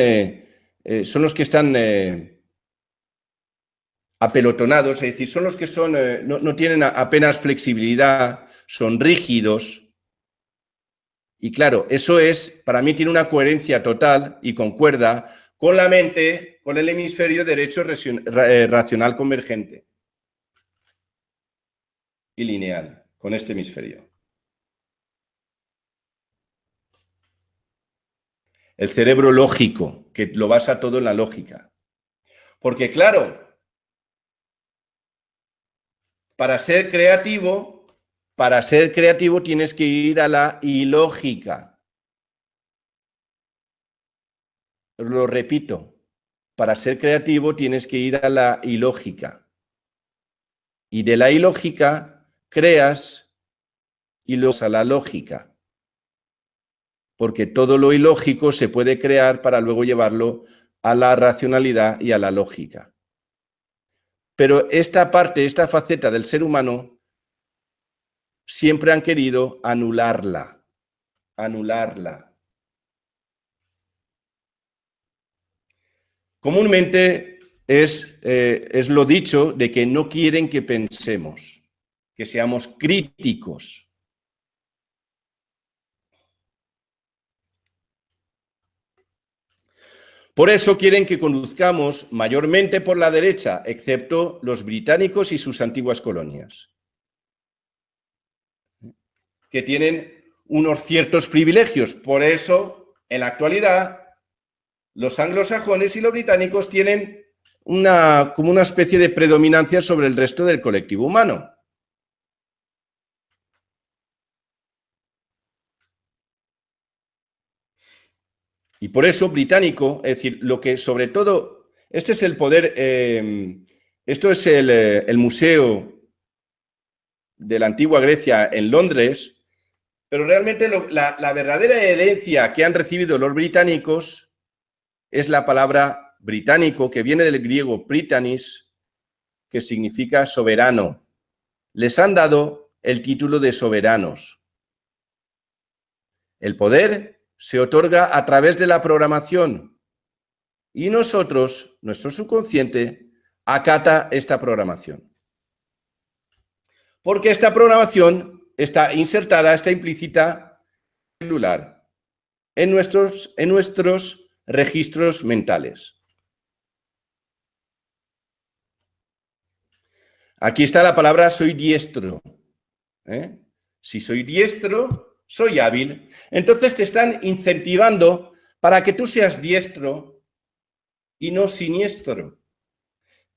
apelotonados, es decir, son los que no tienen apenas flexibilidad, son rígidos. Y claro, eso para mí tiene una coherencia total y concuerda con la mente, con el hemisferio derecho racional convergente y lineal, con este hemisferio. El cerebro lógico, que lo basa todo en la lógica. Porque claro, para ser creativo tienes que ir a la ilógica. Lo repito, para ser creativo tienes que ir a la ilógica. Y de la ilógica creas y luego a la lógica. Porque todo lo ilógico se puede crear para luego llevarlo a la racionalidad y a la lógica. Pero esta parte, esta faceta del ser humano, siempre han querido anularla. Comúnmente es lo dicho de que no quieren que pensemos, que seamos críticos. Por eso quieren que conduzcamos mayormente por la derecha, excepto los británicos y sus antiguas colonias, que tienen unos ciertos privilegios. Por eso, en la actualidad, los anglosajones y los británicos tienen como una especie de predominancia sobre el resto del colectivo humano. Y por eso británico, es decir, lo que sobre todo, este es el poder, esto es el Museo de la Antigua Grecia en Londres, pero realmente la verdadera herencia que han recibido los británicos es la palabra británico, que viene del griego Britannis, que significa soberano. Les han dado el título de soberanos. El poder se otorga a través de la programación y nosotros, nuestro subconsciente, acata esta programación. Porque esta programación está insertada, está implícita celular en nuestros registros mentales. Aquí está la palabra soy diestro. Si soy diestro, soy hábil. Entonces te están incentivando para que tú seas diestro y no siniestro.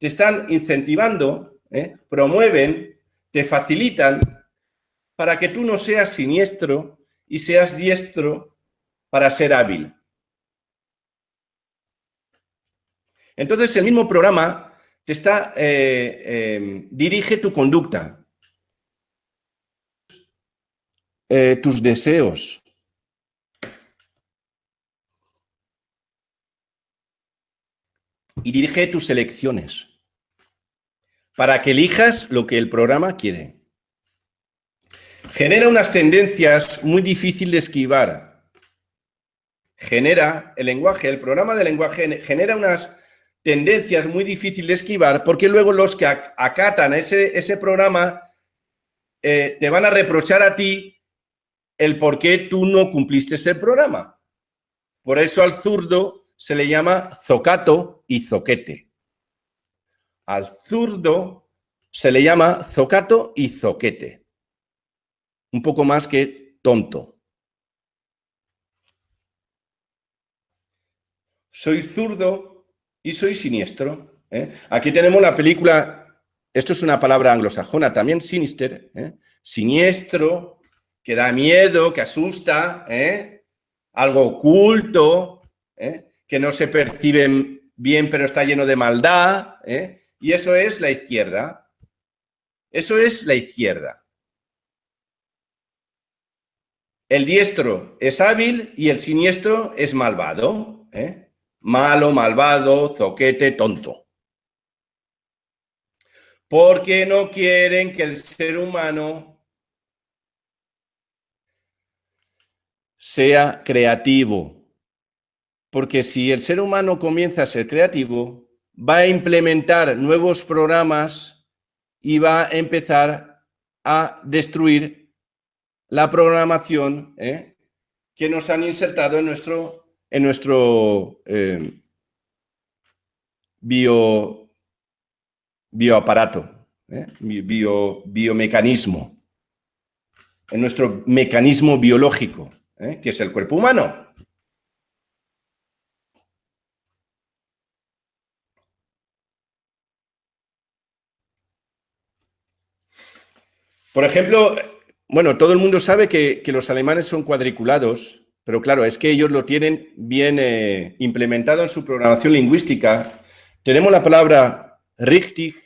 te están incentivando, promueven, te facilitan para que tú no seas siniestro y seas diestro para ser hábil. Entonces, el mismo programa te está, dirige tu conducta, tus deseos. Y dirige tus elecciones para que elijas lo que el programa quiere. Genera unas tendencias muy difíciles de esquivar. Genera el lenguaje, el programa de lenguaje genera unas tendencias muy difíciles de esquivar porque luego los que acatan ese programa te van a reprochar a ti el por qué tú no cumpliste ese programa. Por eso al zurdo se le llama zocato y zoquete. Al zurdo se le llama zocato y zoquete. Un poco más que tonto. Soy zurdo y soy siniestro. Aquí tenemos la película, esto es una palabra anglosajona también, sinister, siniestro, que da miedo, que asusta, algo oculto, que no se percibe bien pero está lleno de maldad, y eso es la izquierda. Eso es la izquierda. El diestro es hábil y el siniestro es malvado, malo, malvado, zoquete, tonto. Porque no quieren que el ser humano sea creativo. Porque si el ser humano comienza a ser creativo, va a implementar nuevos programas y va a empezar a destruir la programación que nos han insertado en nuestro bioaparato, biomecanismo, en nuestro mecanismo biológico, que es el cuerpo humano. Por ejemplo, bueno, todo el mundo sabe que los alemanes son cuadriculados, pero claro, es que ellos lo tienen bien implementado en su programación lingüística. Tenemos la palabra richtig,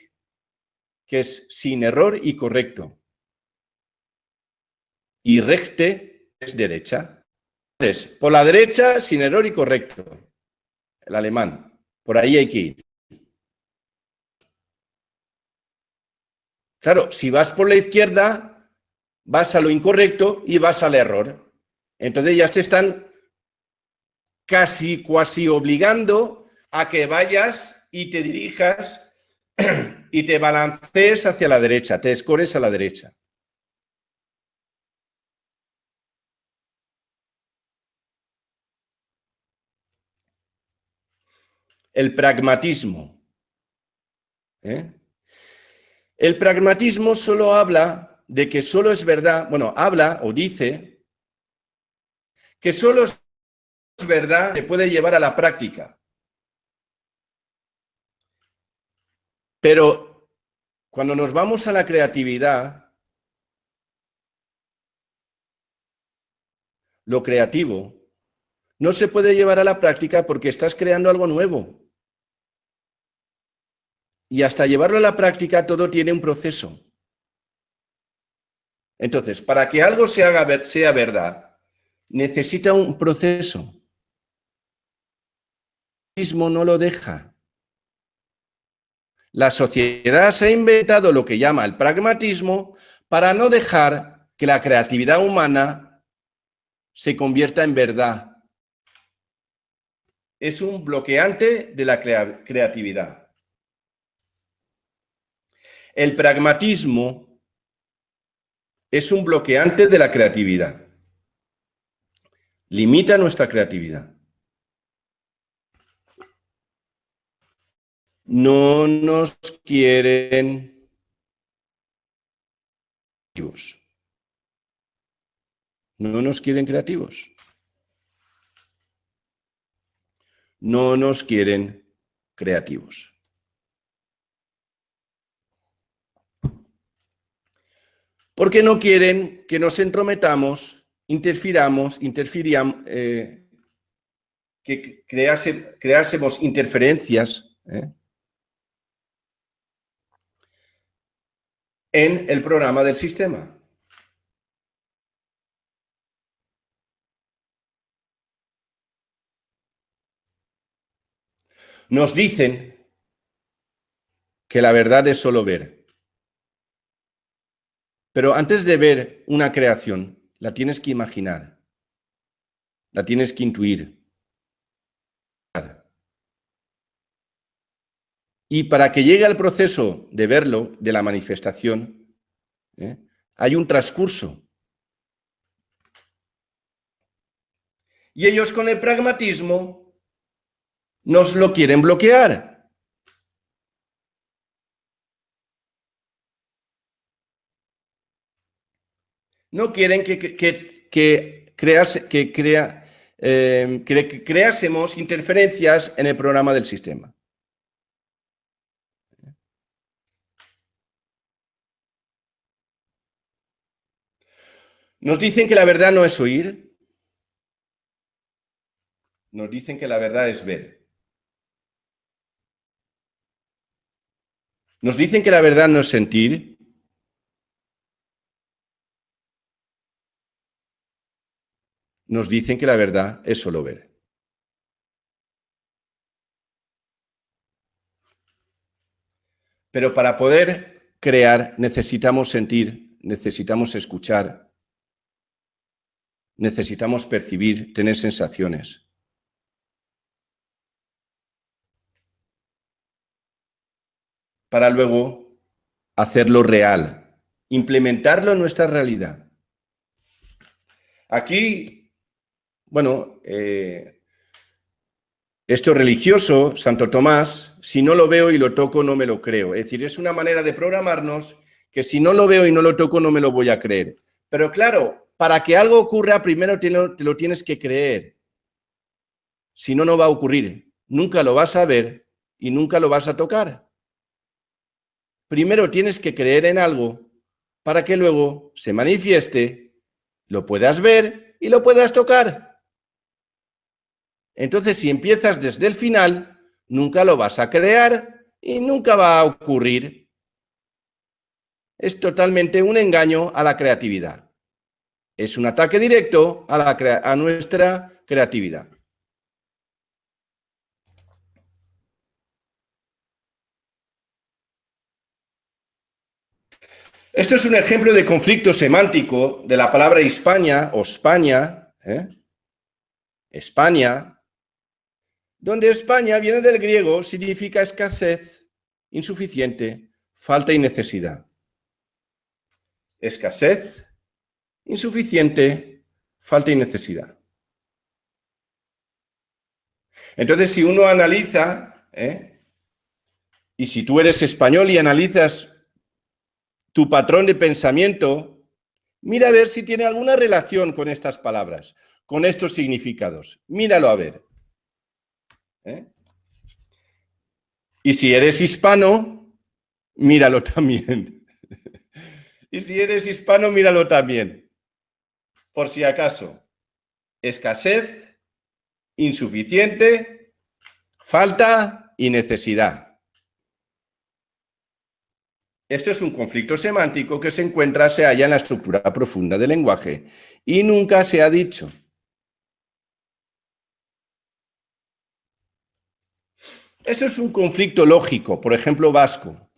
que es sin error y correcto. Y rechte es derecha. Entonces, por la derecha, sin error y correcto. El alemán. Por ahí hay que ir. Claro, si vas por la izquierda, vas a lo incorrecto y vas al error. Entonces ya te están cuasi obligando a que vayas y te dirijas y te balancees hacia la derecha, te escores a la derecha. El pragmatismo. El pragmatismo solo habla de que solo es verdad, bueno, habla o dice que solo es verdad se puede llevar a la práctica. Pero cuando nos vamos a la creatividad, lo creativo no se puede llevar a la práctica porque estás creando algo nuevo. Y hasta llevarlo a la práctica todo tiene un proceso. Entonces, para que algo sea verdad, necesita un proceso. El mismo no lo deja. La sociedad se ha inventado lo que llama el pragmatismo para no dejar que la creatividad humana se convierta en verdad. Es un bloqueante de la creatividad. El pragmatismo es un bloqueante de la creatividad. Limita nuestra creatividad. No nos quieren creativos. No nos quieren creativos. No nos quieren creativos. Porque no quieren que nos entrometamos, que creásemos interferencias en el programa del sistema. Nos dicen que la verdad es solo ver. Pero antes de ver una creación, la tienes que imaginar, la tienes que intuir. Y para que llegue al proceso de verlo, de la manifestación, hay un transcurso. Y ellos con el pragmatismo nos lo quieren bloquear. No quieren que creásemos interferencias en el programa del sistema. Nos dicen que la verdad no es oír. Nos dicen que la verdad es ver. Nos dicen que la verdad no es sentir. Nos dicen que la verdad es solo ver. Pero para poder crear necesitamos sentir, necesitamos escuchar, necesitamos percibir, tener sensaciones. Para luego hacerlo real, implementarlo en nuestra realidad. Aquí, bueno, esto religioso, Santo Tomás, si no lo veo y lo toco, no me lo creo. Es decir, es una manera de programarnos que si no lo veo y no lo toco, no me lo voy a creer. Pero claro, para que algo ocurra, primero te lo tienes que creer. Si no, no va a ocurrir. Nunca lo vas a ver y nunca lo vas a tocar. Primero tienes que creer en algo para que luego se manifieste, lo puedas ver y lo puedas tocar. Entonces, si empiezas desde el final, nunca lo vas a crear y nunca va a ocurrir. Es totalmente un engaño a la creatividad. Es un ataque directo a nuestra creatividad. Esto es un ejemplo de conflicto semántico de la palabra Hispania o España, España, donde España viene del griego, significa escasez, insuficiente, falta y necesidad. Escasez, insuficiente, falta y necesidad. Entonces, si uno analiza, y si tú eres español y analizas tu patrón de pensamiento, mira a ver si tiene alguna relación con estas palabras, con estos significados. Míralo a ver. Y si eres hispano, míralo también. Y si eres hispano, míralo también. Por si acaso. Escasez, insuficiente, falta y necesidad. Esto es un conflicto semántico que se halla en la estructura profunda del lenguaje y nunca se ha dicho. Eso es un conflicto lógico, por ejemplo, vasco.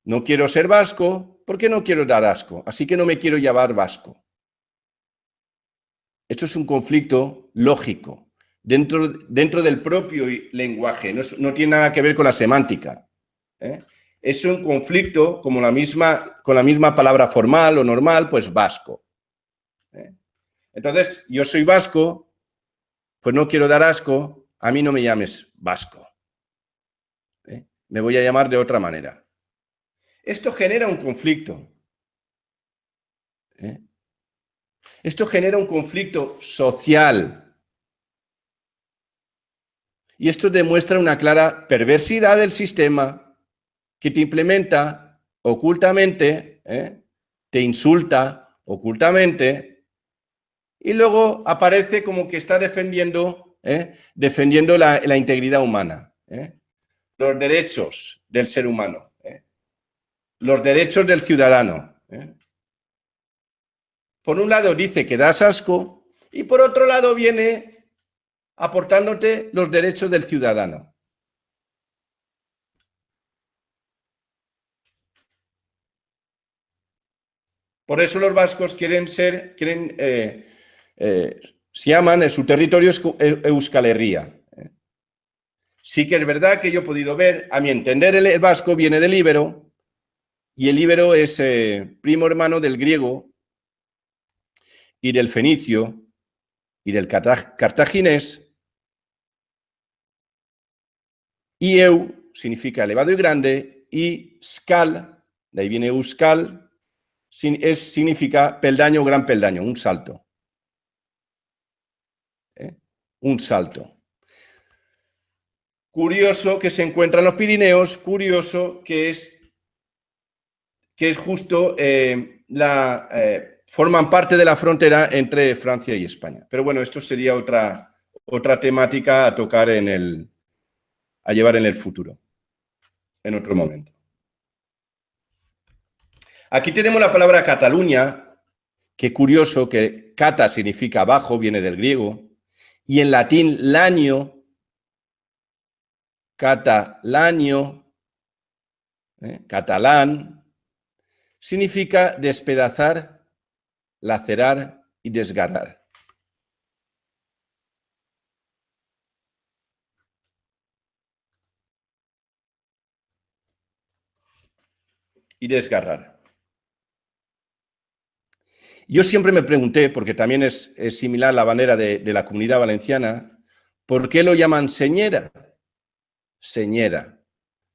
No quiero ser vasco porque no quiero dar asco, así que no me quiero llamar vasco. Esto es un conflicto lógico dentro del propio lenguaje, no tiene nada que ver con la semántica. Es un conflicto con la misma palabra formal o normal, pues vasco. Entonces, yo soy vasco, pues no quiero dar asco, a mí no me llames vasco. Me voy a llamar de otra manera. Esto genera un conflicto. Esto genera un conflicto social. Y esto demuestra una clara perversidad del sistema que te implementa ocultamente te insulta ocultamente y luego aparece como que está defendiendo la integridad humana, los derechos del ser humano, los derechos del ciudadano. Por un lado dice que das asco y por otro lado viene aportándote los derechos del ciudadano. Por eso los vascos se llaman, en su territorio es Euskal Herria. Sí que es verdad que yo he podido ver, a mi entender, el vasco viene del íbero, y el íbero es primo hermano del griego y del fenicio y del cartaginés, y eu significa elevado y grande, y skal, de ahí viene euskal, significa peldaño, gran peldaño, un salto. Un salto. Curioso que se encuentra en los Pirineos, curioso que es justo forman parte de la frontera entre Francia y España. Pero bueno, esto sería otra temática a tocar a llevar en el futuro, en otro momento. Aquí tenemos la palabra Cataluña, que curioso que cata significa abajo, viene del griego, y en latín lanio, catalanio, catalán, significa despedazar, lacerar y desgarrar. Y desgarrar. Yo siempre me pregunté, porque también es similar la bandera de la Comunidad Valenciana, ¿por qué lo llaman señera? Señera,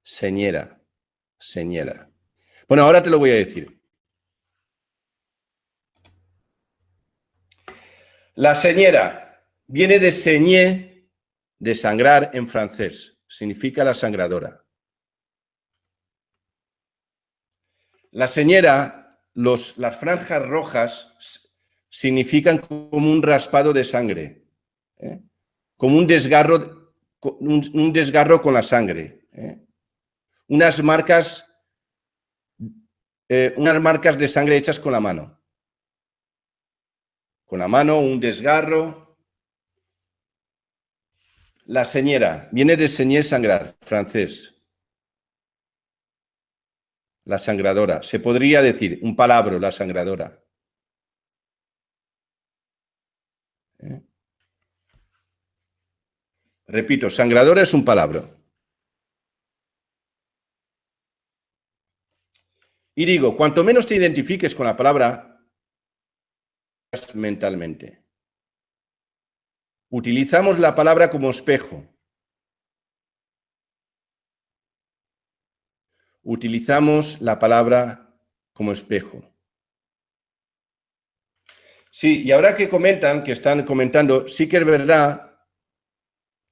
señera, señera. Bueno, ahora te lo voy a decir. La señera viene de señé, de sangrar en francés. Significa la sangradora. La señera, las franjas rojas significan como un raspado de sangre, como un desgarro con la sangre, unas marcas de sangre hechas con la mano. Con la mano, un desgarro. La señera viene de señé, sangrar, francés. La sangradora. Se podría decir un palabra, la sangradora. Repito, sangradora es un palabra. Y digo, cuanto menos te identifiques con la palabra mentalmente. Utilizamos la palabra como espejo. Utilizamos la palabra como espejo. Sí, y ahora que están comentando, sí que es verdad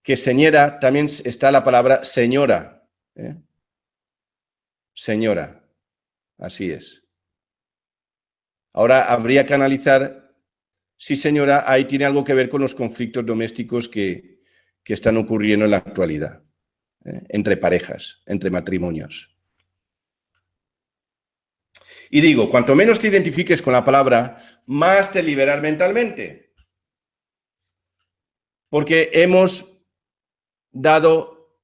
que señora también está la palabra señora. Señora, así es. Ahora habría que analizar si señora ahí tiene algo que ver con los conflictos domésticos que están ocurriendo en la actualidad, entre parejas, entre matrimonios. Y digo, cuanto menos te identifiques con la palabra, más te liberas mentalmente. Porque hemos dado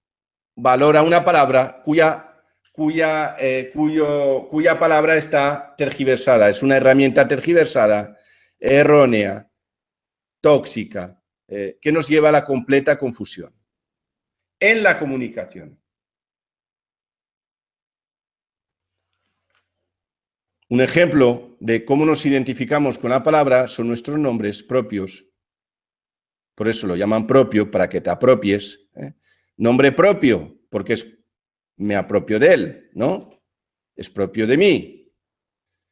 valor a una palabra cuya palabra está tergiversada. Es una herramienta tergiversada, errónea, tóxica, que nos lleva a la completa confusión en la comunicación. Un ejemplo de cómo nos identificamos con la palabra son nuestros nombres propios. Por eso lo llaman propio, para que te apropies. Nombre propio, porque me apropio de él, ¿no? Es propio de mí.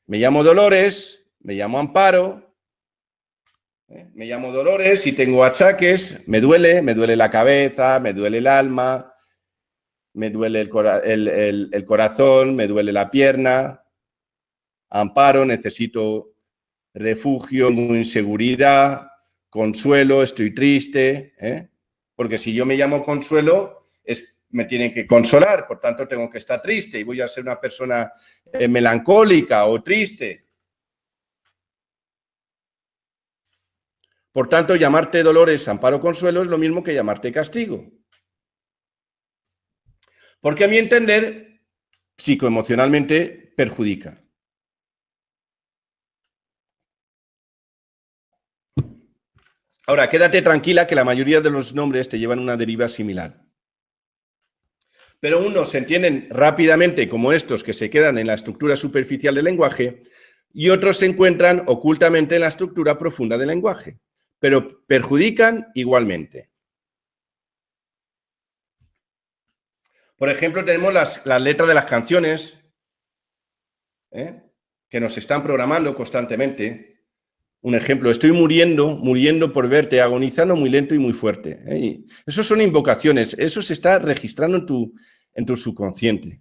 Me llamo Dolores, me llamo Amparo, me llamo Dolores y tengo achaques, me duele la cabeza, me duele el alma, me duele el corazón, me duele la pierna. amparo, necesito refugio, inseguridad, consuelo, estoy triste, ¿eh? Porque si yo me llamo Consuelo, me tienen que consolar, por tanto tengo que estar triste y voy a ser una persona melancólica o triste. Por tanto, llamarte Dolores, Amparo, Consuelo es lo mismo que llamarte Castigo. Porque a mi entender, psicoemocionalmente perjudica. Ahora, quédate tranquila que la mayoría de los nombres te llevan una deriva similar. Pero unos se entienden rápidamente como estos que se quedan en la estructura superficial del lenguaje y otros se encuentran ocultamente en la estructura profunda del lenguaje, pero perjudican igualmente. Por ejemplo, tenemos las letras de las canciones, que nos están programando constantemente. Un ejemplo, estoy muriendo por verte, agonizando muy lento y muy fuerte. Eso son invocaciones, eso se está registrando en tu subconsciente.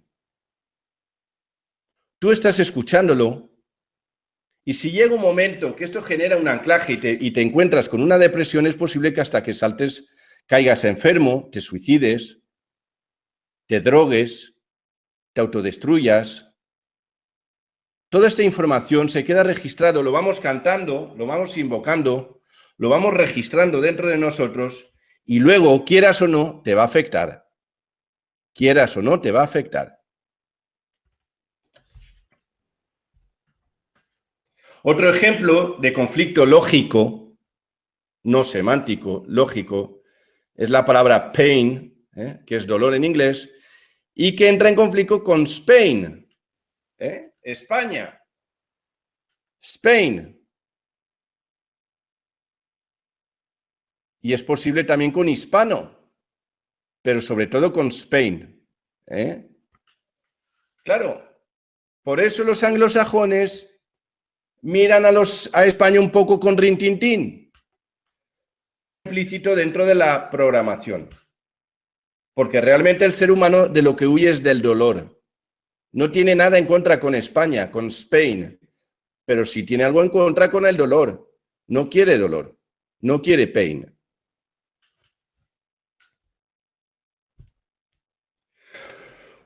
Tú estás escuchándolo y si llega un momento que esto genera un anclaje y te encuentras con una depresión, es posible que hasta que saltes, caigas enfermo, te suicides, te drogues, te autodestruyas. Toda esta información se queda registrado, lo vamos cantando, lo vamos invocando, lo vamos registrando dentro de nosotros y luego, quieras o no, te va a afectar. Quieras o no, te va a afectar. Otro ejemplo de conflicto lógico, no semántico, lógico, es la palabra pain, que es dolor en inglés, y que entra en conflicto con Spain, España. Spain. Y es posible también con hispano, pero sobre todo con Spain. Claro, por eso los anglosajones miran a España un poco con rintintín, implícito dentro de la programación. Porque realmente el ser humano de lo que huye es del dolor. No tiene nada en contra con España, con Spain, pero sí tiene algo en contra con el dolor. No quiere dolor, no quiere pain.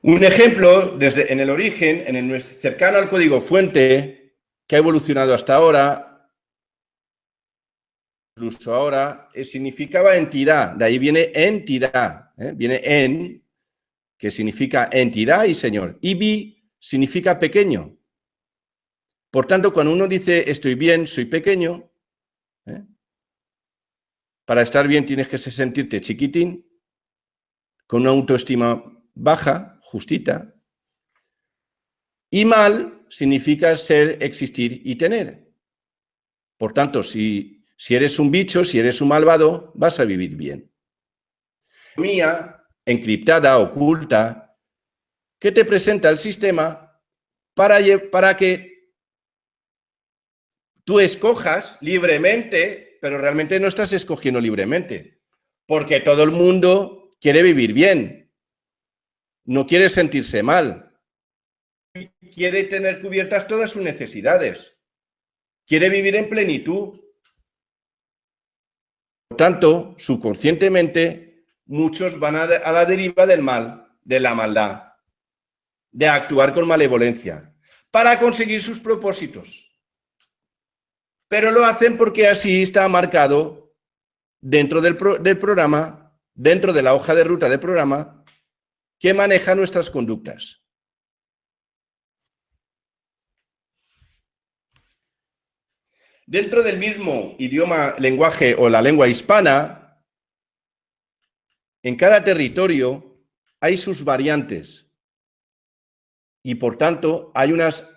Un ejemplo, en el origen, cercano al código fuente, que ha evolucionado hasta ahora, incluso ahora, significaba entidad. De ahí viene entidad. Viene en, que significa entidad y señor. Y bi significa pequeño. Por tanto, cuando uno dice estoy bien, soy pequeño, para estar bien tienes que sentirte chiquitín, con una autoestima baja, justita. Y mal significa ser, existir y tener. Por tanto, si eres un bicho, si eres un malvado, vas a vivir bien. Mía, encriptada, oculta, que te presenta el sistema para que tú escojas libremente, pero realmente no estás escogiendo libremente, porque todo el mundo quiere vivir bien, no quiere sentirse mal, quiere tener cubiertas todas sus necesidades, quiere vivir en plenitud. Por tanto, subconscientemente, muchos van a la deriva del mal, de la maldad, de actuar con malevolencia, para conseguir sus propósitos. Pero lo hacen porque así está marcado dentro del programa, dentro de la hoja de ruta del programa, que maneja nuestras conductas. Dentro del mismo idioma, lenguaje o la lengua hispana, en cada territorio hay sus variantes y, por tanto, hay unas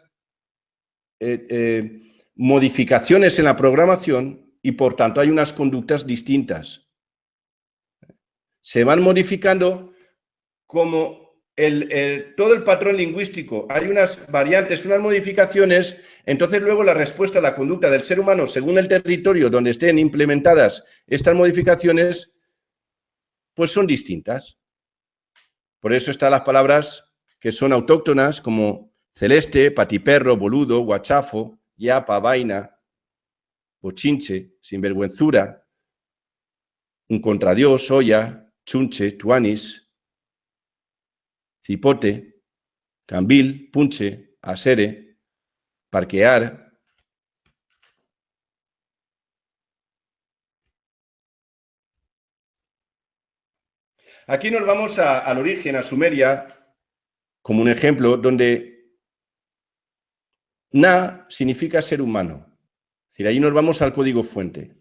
modificaciones en la programación y, por tanto, hay unas conductas distintas. Se van modificando como todo el patrón lingüístico. Hay unas variantes, unas modificaciones, entonces luego la respuesta a la conducta del ser humano, según el territorio donde estén implementadas estas modificaciones, pues son distintas. Por eso están las palabras que son autóctonas, como celeste, patiperro, boludo, guachafo, yapa, vaina, bochinche, sinvergüenzura, un contradios, olla, chunche, tuanis, cipote, cambil, punche, asere, parquear. Aquí nos vamos al origen, a Sumeria, como un ejemplo, donde na significa ser humano. Es decir, ahí nos vamos al código fuente.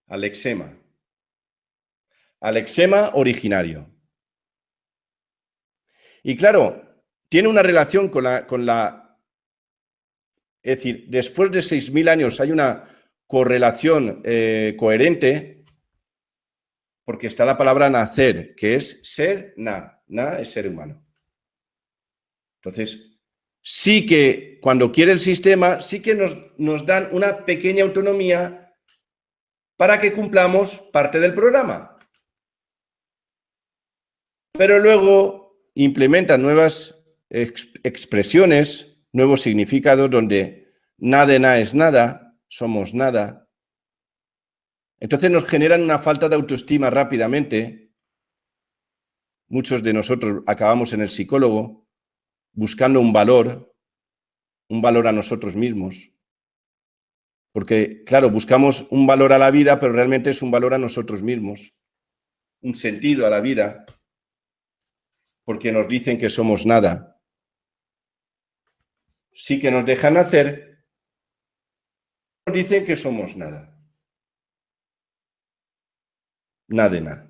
Alexema. Alexema originario. Y claro, tiene una relación con la... Es decir, después de 6.000 años hay una correlación coherente, porque está la palabra nacer, que es ser, na es ser humano. Entonces, sí que cuando quiere el sistema, sí que nos dan una pequeña autonomía para que cumplamos parte del programa. Pero luego implementan nuevas expresiones, nuevos significados donde nada de nada es nada, somos nada. Entonces nos generan una falta de autoestima rápidamente. Muchos de nosotros acabamos en el psicólogo buscando un valor a nosotros mismos. Porque, claro, buscamos un valor a la vida, pero realmente es un valor a nosotros mismos, un sentido a la vida, porque nos dicen que somos nada. Sí que nos dejan hacer, nos dicen que somos nada. Nada de nada.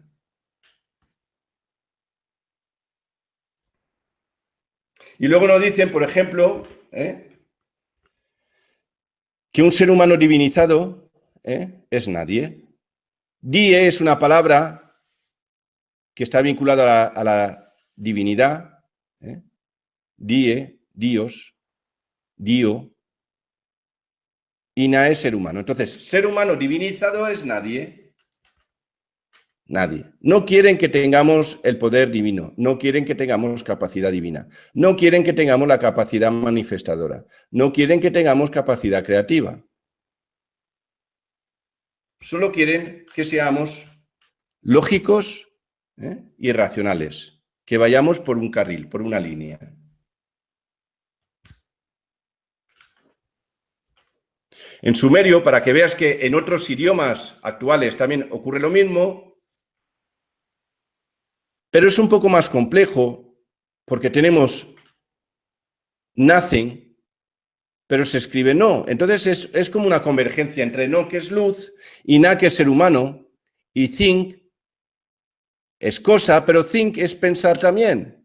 Y luego nos dicen, por ejemplo, que un ser humano divinizado es nadie. Die es una palabra que está vinculada a la divinidad. Die, Dios, Dio. Y na es ser humano. Entonces, ser humano divinizado es nadie. Nadie. No quieren que tengamos el poder divino, no quieren que tengamos capacidad divina, no quieren que tengamos la capacidad manifestadora, no quieren que tengamos capacidad creativa. Solo quieren que seamos lógicos y racionales, que vayamos por un carril, por una línea. En sumerio, para que veas que en otros idiomas actuales también ocurre lo mismo, pero es un poco más complejo porque tenemos nothing, pero se escribe no. Entonces es como una convergencia entre no, que es luz, y na, que es ser humano, y think es cosa, pero think es pensar también.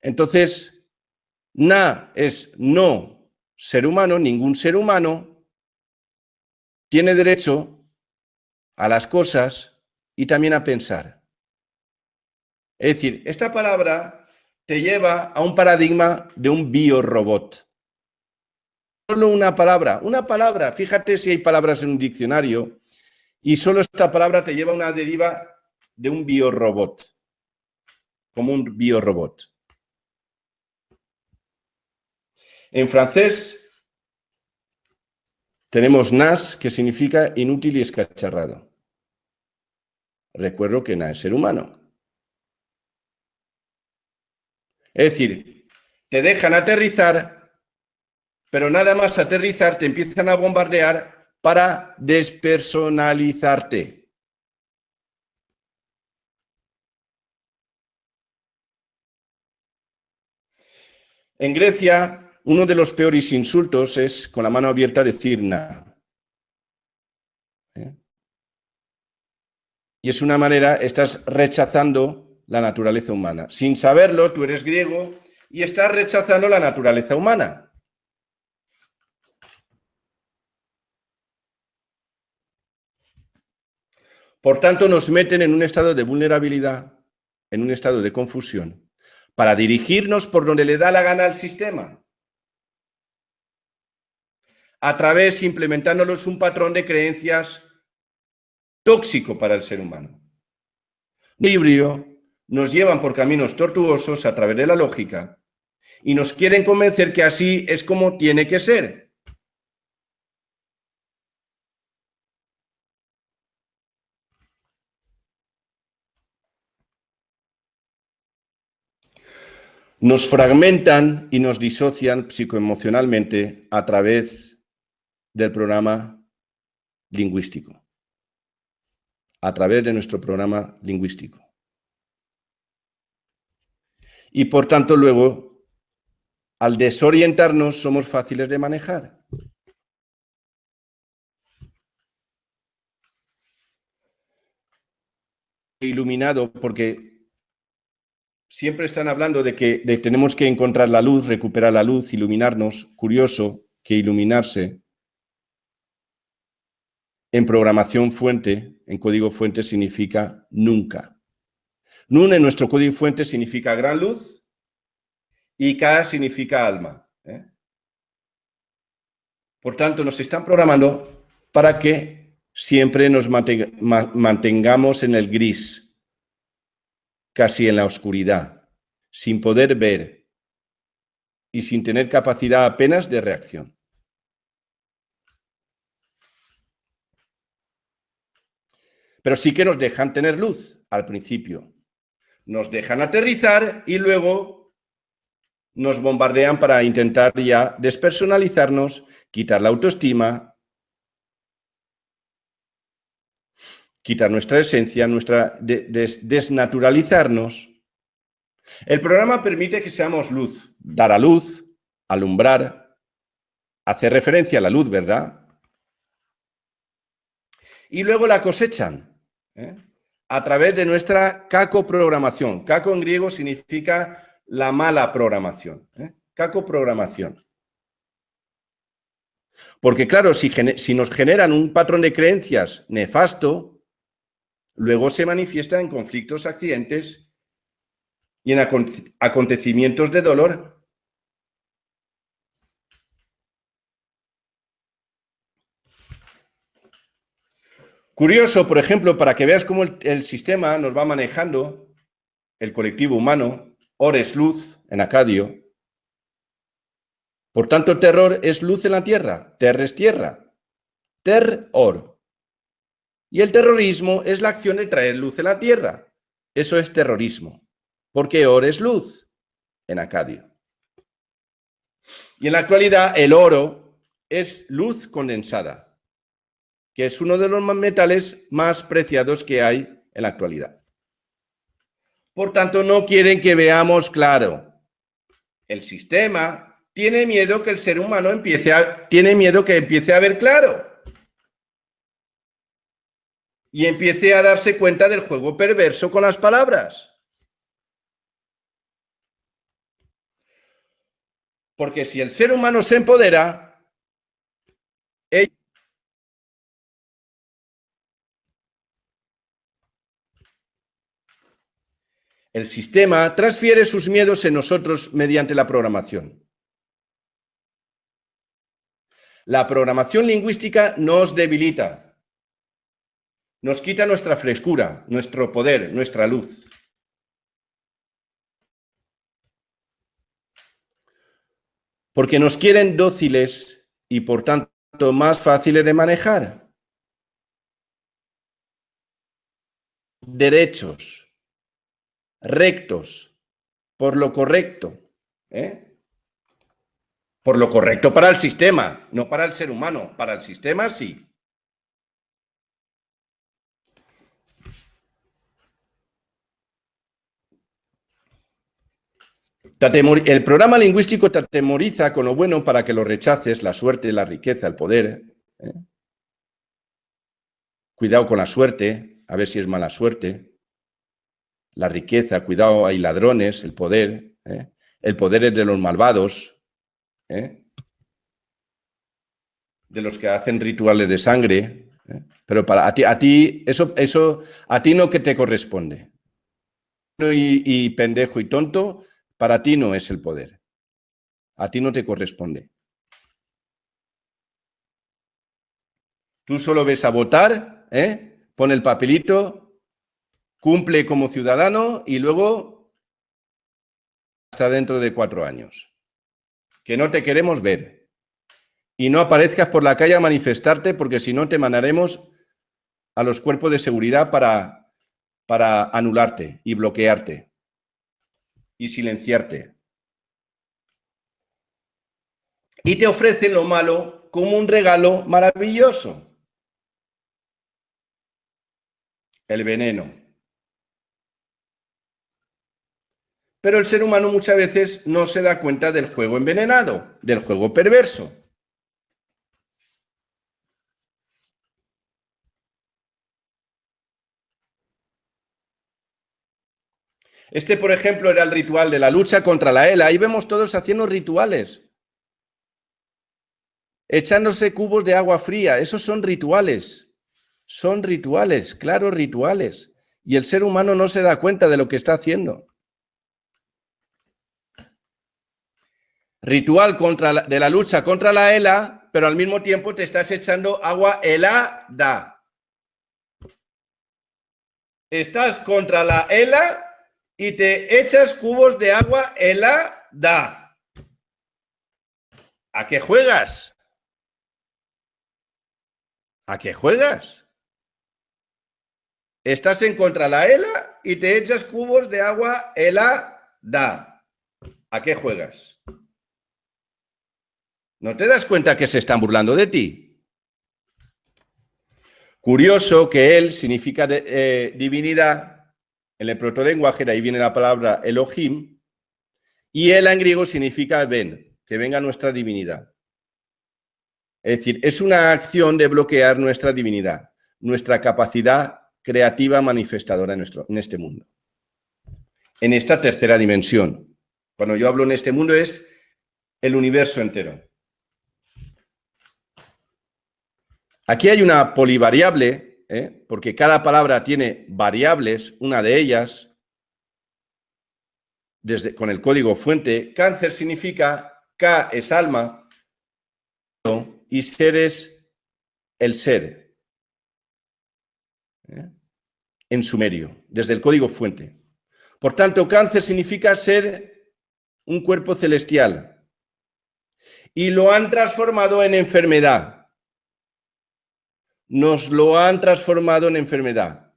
Entonces, na es no ser humano, ningún ser humano tiene derecho a las cosas y también a pensar. Es decir, esta palabra te lleva a un paradigma de un biorobot. Solo una palabra, fíjate si hay palabras en un diccionario, y solo esta palabra te lleva a una deriva de un biorobot, como un biorobot. En francés tenemos nas, que significa inútil y escacharrado. Recuerdo que na es ser humano. Es decir, te dejan aterrizar, pero nada más aterrizar te empiezan a bombardear para despersonalizarte. En Grecia, uno de los peores insultos es con la mano abierta decir na. Y es una manera, estás rechazando la naturaleza humana. Sin saberlo, tú eres griego y estás rechazando la naturaleza humana. Por tanto, nos meten en un estado de vulnerabilidad, en un estado de confusión, para dirigirnos por donde le da la gana al sistema. A través, implementándonos un patrón de creencias tóxico para el ser humano. El equilibrio nos llevan por caminos tortuosos a través de la lógica y nos quieren convencer que así es como tiene que ser. Nos fragmentan y nos disocian psicoemocionalmente a través del programa lingüístico, a través de nuestro programa lingüístico. Y por tanto, luego, al desorientarnos, somos fáciles de manejar. Iluminado, porque siempre están hablando de que tenemos que encontrar la luz, recuperar la luz, iluminarnos. Curioso que iluminarse en programación fuente, en código fuente, significa nunca. Nun en nuestro código fuente significa gran luz y K significa alma. Por tanto, nos están programando para que siempre nos mantengamos en el gris, casi en la oscuridad, sin poder ver y sin tener capacidad apenas de reacción. Pero sí que nos dejan tener luz al principio. Nos dejan aterrizar y luego nos bombardean para intentar ya despersonalizarnos, quitar la autoestima, quitar nuestra esencia, desnaturalizarnos. El programa permite que seamos luz, dar a luz, alumbrar, hacer referencia a la luz, ¿verdad? Y luego la cosechan, a través de nuestra cacoprogramación. Caco en griego significa la mala programación. Cacoprogramación. Porque claro, si nos generan un patrón de creencias nefasto, luego se manifiesta en conflictos, accidentes y en acontecimientos de dolor. Curioso, por ejemplo, para que veas cómo el sistema nos va manejando, el colectivo humano, or es luz, en acadio. Por tanto, terror es luz en la tierra, ter es tierra, ter-or. Y el terrorismo es la acción de traer luz en la tierra. Eso es terrorismo, porque or es luz, en acadio. Y en la actualidad, el oro es luz condensada, que es uno de los metales más preciados que hay en la actualidad. Por tanto, no quieren que veamos claro. El sistema tiene miedo que el ser humano empiece a ver claro. Y empiece a darse cuenta del juego perverso con las palabras. Porque si el ser humano se empodera, el sistema transfiere sus miedos en nosotros mediante la programación. La programación lingüística nos debilita, nos quita nuestra frescura, nuestro poder, nuestra luz. Porque nos quieren dóciles y, por tanto, más fáciles de manejar. Derechos, rectos, por lo correcto. Por lo correcto para el sistema, no para el ser humano. Para el sistema, sí. El programa lingüístico te atemoriza con lo bueno para que lo rechaces, la suerte, la riqueza, el poder. Cuidado con la suerte, a ver si es mala suerte. La riqueza, cuidado, hay ladrones, el poder. El poder es de los malvados, de los que hacen rituales de sangre. Pero a ti eso a ti no que te corresponde. Y pendejo y tonto, para ti no es el poder. A ti no te corresponde. Tú solo ves a votar, pone el papelito, cumple como ciudadano y luego hasta dentro de 4 años. Que no te queremos ver. Y no aparezcas por la calle a manifestarte, porque si no te mandaremos a los cuerpos de seguridad para anularte y bloquearte y silenciarte. Y te ofrecen lo malo como un regalo maravilloso. El veneno. Pero el ser humano muchas veces no se da cuenta del juego envenenado, del juego perverso. Este, por ejemplo, era el ritual de la lucha contra la ELA. Ahí vemos todos haciendo rituales. Echándose cubos de agua fría. Esos son rituales. Son rituales, claro, rituales. Y el ser humano no se da cuenta de lo que está haciendo. Ritual de la lucha contra la ELA, pero al mismo tiempo te estás echando agua helada. Estás contra la ELA y te echas cubos de agua helada. ¿A qué juegas? ¿A qué juegas? Estás en contra de la ELA y te echas cubos de agua helada. ¿A qué juegas? ¿No te das cuenta que se están burlando de ti? Curioso que él significa divinidad, en el protolenguaje, de ahí viene la palabra Elohim, y él en griego significa ven, que venga nuestra divinidad. Es decir, es una acción de bloquear nuestra divinidad, nuestra capacidad creativa manifestadora en este mundo. En esta tercera dimensión. Cuando yo hablo en este mundo es el universo entero. Aquí hay una polivariable, porque cada palabra tiene variables, una de ellas, con el código fuente. Cáncer significa K es alma y ser es el ser, en sumerio, desde el código fuente. Por tanto, cáncer significa ser un cuerpo celestial y lo han transformado en enfermedad. Nos lo han transformado en enfermedad.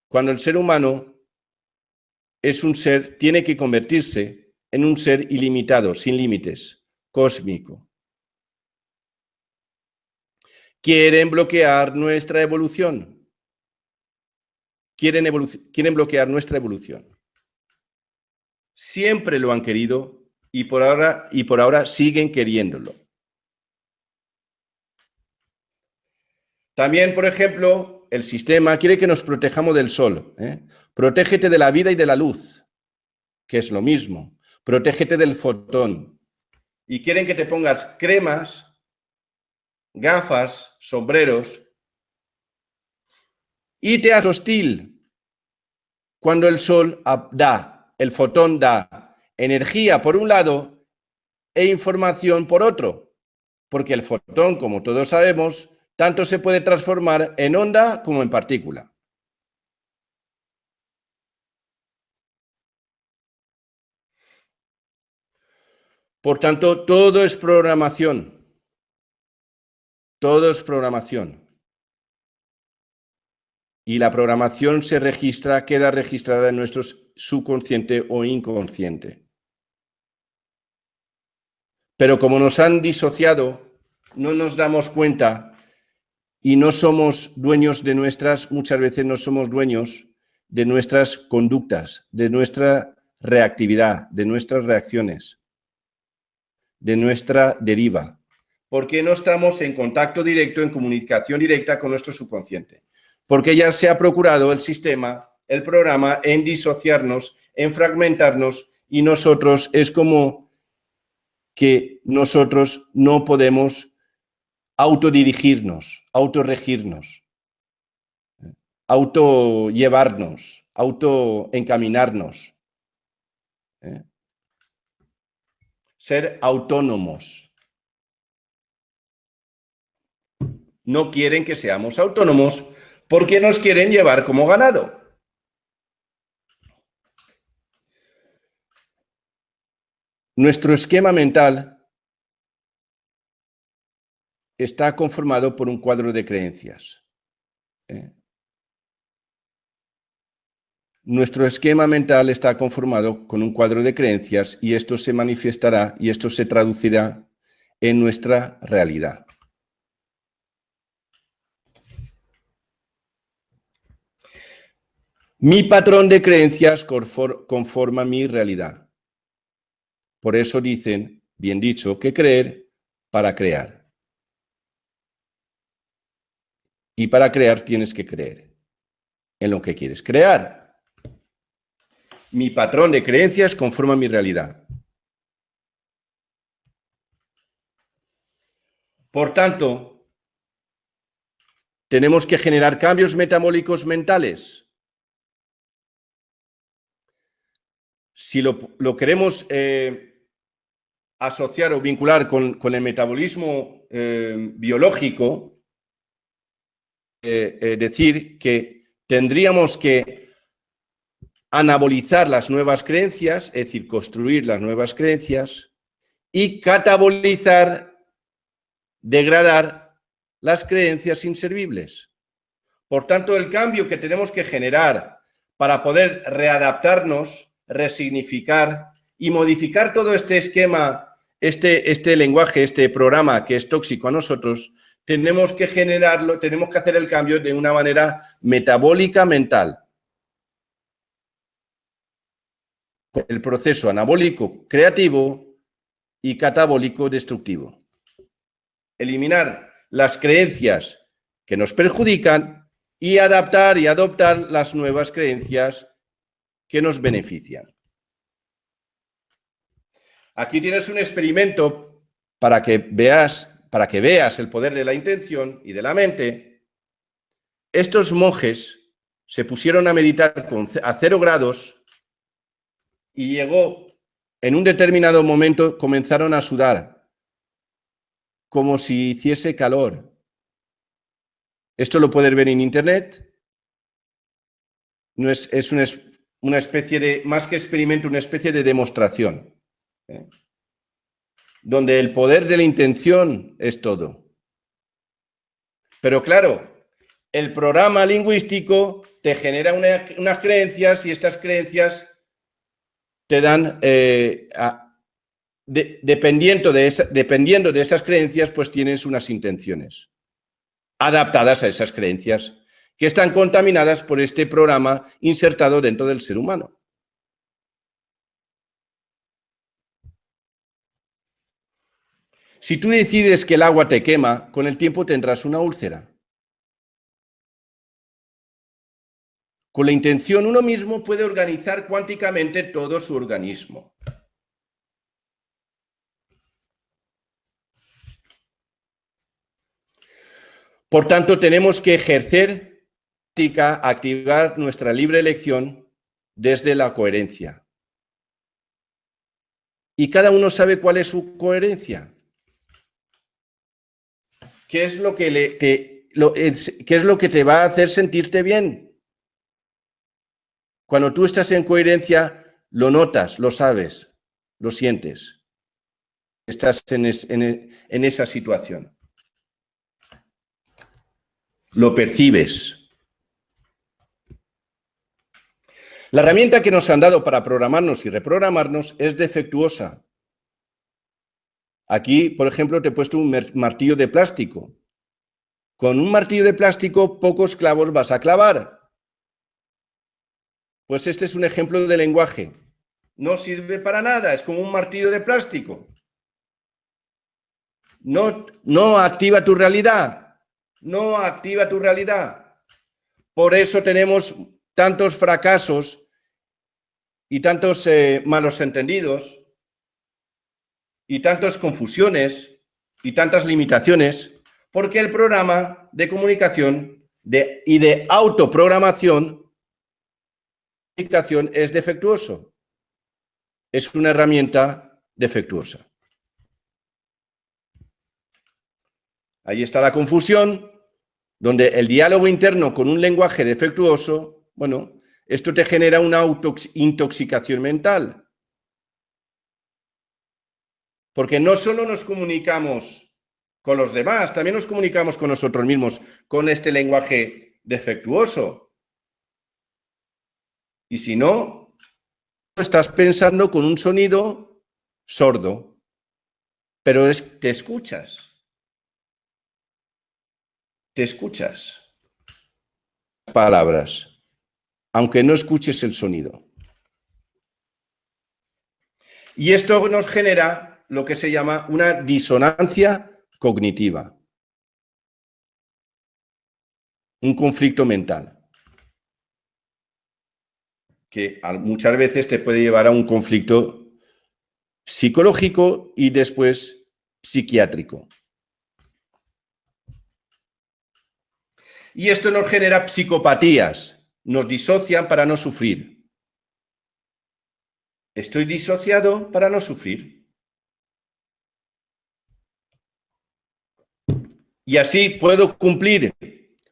Cuando el ser humano es un ser, tiene que convertirse en un ser ilimitado, sin límites, cósmico. Quieren bloquear nuestra evolución. Quieren bloquear nuestra evolución. Siempre lo han querido y por ahora siguen queriéndolo. También, por ejemplo, el sistema quiere que nos protejamos del sol. Protégete de la vida y de la luz, que es lo mismo. Protégete del fotón. Y quieren que te pongas cremas, gafas, sombreros, y te haces hostil cuando el sol el fotón da energía por un lado e información por otro. Porque el fotón, como todos sabemos, tanto se puede transformar en onda como en partícula. Por tanto, todo es programación. Todo es programación. Y la programación queda registrada en nuestro subconsciente o inconsciente. Pero como nos han disociado, no nos damos cuenta y no somos dueños muchas veces no somos dueños de nuestras conductas, de nuestra reactividad, de nuestras reacciones, de nuestra deriva, porque no estamos en contacto directo, en comunicación directa con nuestro subconsciente, porque ya se ha procurado el sistema, el programa, en disociarnos, en fragmentarnos, y nosotros es como que nosotros no podemos autodirigirnos, autorregirnos, autollevarnos, autoencaminarnos, ser autónomos. No quieren que seamos autónomos porque nos quieren llevar como ganado. Nuestro esquema mental está conformado por un cuadro de creencias. Nuestro esquema mental está conformado con un cuadro de creencias y esto se manifestará y esto se traducirá en nuestra realidad. Mi patrón de creencias conforma mi realidad. Por eso dicen, bien dicho, que creer para crear. Y para crear tienes que creer en lo que quieres crear. Mi patrón de creencias conforma mi realidad. Por tanto, tenemos que generar cambios metabólicos mentales. Si lo queremos asociar o vincular con el metabolismo biológico, decir que tendríamos que anabolizar las nuevas creencias, es decir, construir las nuevas creencias, y catabolizar, degradar las creencias inservibles. Por tanto, el cambio que tenemos que generar para poder readaptarnos, resignificar y modificar todo este esquema, este lenguaje, este programa que es tóxico a nosotros, tenemos que generarlo, tenemos que hacer el cambio de una manera metabólica mental. El proceso anabólico creativo y catabólico destructivo. Eliminar las creencias que nos perjudican y adaptar y adoptar las nuevas creencias que nos benefician. Aquí tienes un experimento para que veas el poder de la intención y de la mente. Estos monjes se pusieron a meditar a 0 grados y llegó, en un determinado momento, comenzaron a sudar, como si hiciese calor. Esto lo puedes ver en internet. No es una especie de, más que experimento, una especie de demostración, donde el poder de la intención es todo. Pero claro, el programa lingüístico te genera unas creencias y estas creencias te dan, dependiendo de esas creencias, pues tienes unas intenciones adaptadas a esas creencias que están contaminadas por este programa insertado dentro del ser humano. Si tú decides que el agua te quema, con el tiempo tendrás una úlcera. Con la intención, uno mismo puede organizar cuánticamente todo su organismo. Por tanto, tenemos que ejercer, activar nuestra libre elección desde la coherencia. Y cada uno sabe cuál es su coherencia. ¿Qué es lo que qué es lo que te va a hacer sentirte bien? Cuando tú estás en coherencia, lo notas, lo sabes, lo sientes. Estás en esa situación. Lo percibes. La herramienta que nos han dado para programarnos y reprogramarnos es defectuosa. Aquí, por ejemplo, te he puesto un martillo de plástico. Con un martillo de plástico, pocos clavos vas a clavar. Pues este es un ejemplo de lenguaje. No sirve para nada, es como un martillo de plástico. No activa tu realidad. No activa tu realidad. Por eso tenemos tantos fracasos y tantos malos entendidos y tantas confusiones y tantas limitaciones, porque el programa de comunicación y de autoprogramación es defectuoso. Es una herramienta defectuosa. Ahí está la confusión, donde el diálogo interno con un lenguaje defectuoso, bueno, esto te genera una intoxicación mental. Porque no solo nos comunicamos con los demás, también nos comunicamos con nosotros mismos, con este lenguaje defectuoso. Y si no, estás pensando con un sonido sordo, pero te escuchas. Te escuchas. Palabras, aunque no escuches el sonido. Y esto nos genera lo que se llama una disonancia cognitiva, un conflicto mental, que muchas veces te puede llevar a un conflicto psicológico y después psiquiátrico. Y esto nos genera psicopatías, nos disocian para no sufrir. Estoy disociado para no sufrir. Y así puedo cumplir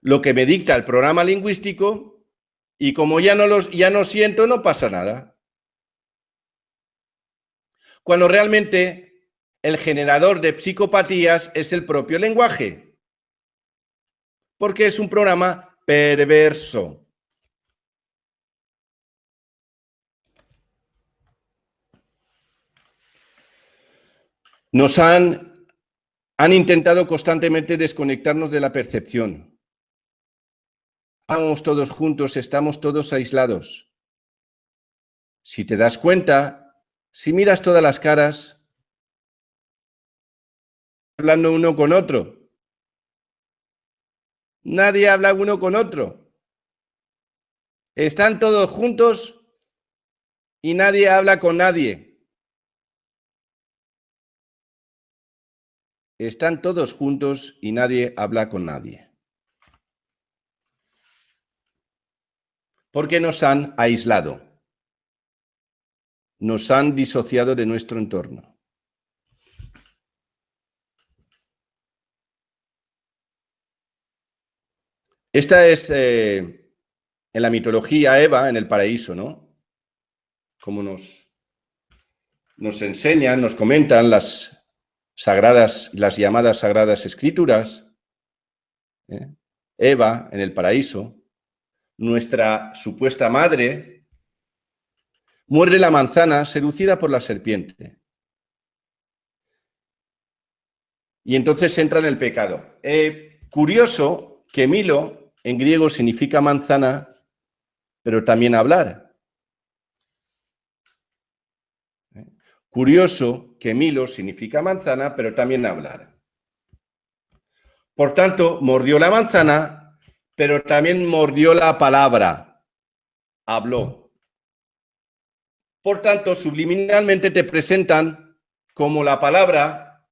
lo que me dicta el programa lingüístico y como ya no siento, no pasa nada. Cuando realmente el generador de psicopatías es el propio lenguaje, porque es un programa perverso. Nos han intentado constantemente desconectarnos de la percepción. Estamos todos juntos, estamos todos aislados. Si te das cuenta, si miras todas las caras, hablando uno con otro. Nadie habla uno con otro. Están todos juntos y nadie habla con nadie. Están todos juntos y nadie habla con nadie. Porque nos han aislado. Nos han disociado de nuestro entorno. Esta es, en la mitología, Eva en el paraíso, ¿no? Como nos enseñan, nos comentan las llamadas sagradas escrituras. Eva en el paraíso, nuestra supuesta madre, muerde la manzana seducida por la serpiente. Y entonces entra en el pecado. Curioso que Milo en griego significa manzana, pero también hablar. Curioso que Milo significa manzana, pero también hablar. Por tanto, mordió la manzana, pero también mordió la palabra. Habló. Por tanto, subliminalmente te presentan como la palabra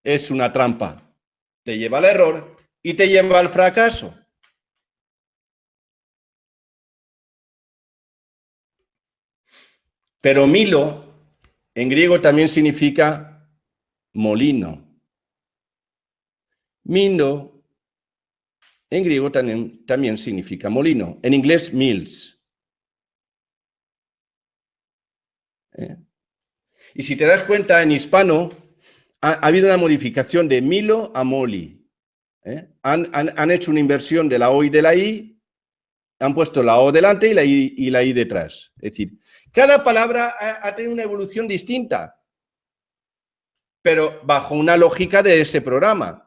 es una trampa. Te lleva al error y te lleva al fracaso. Pero Milo en griego también significa molino. Milo en griego también significa molino. En inglés, mills. Y si te das cuenta, en hispano ha habido una modificación de Milo a Moli. Han hecho una inversión de la O y de la I, han puesto la O delante y la I detrás. Es decir, cada palabra ha tenido una evolución distinta, pero bajo una lógica de ese programa.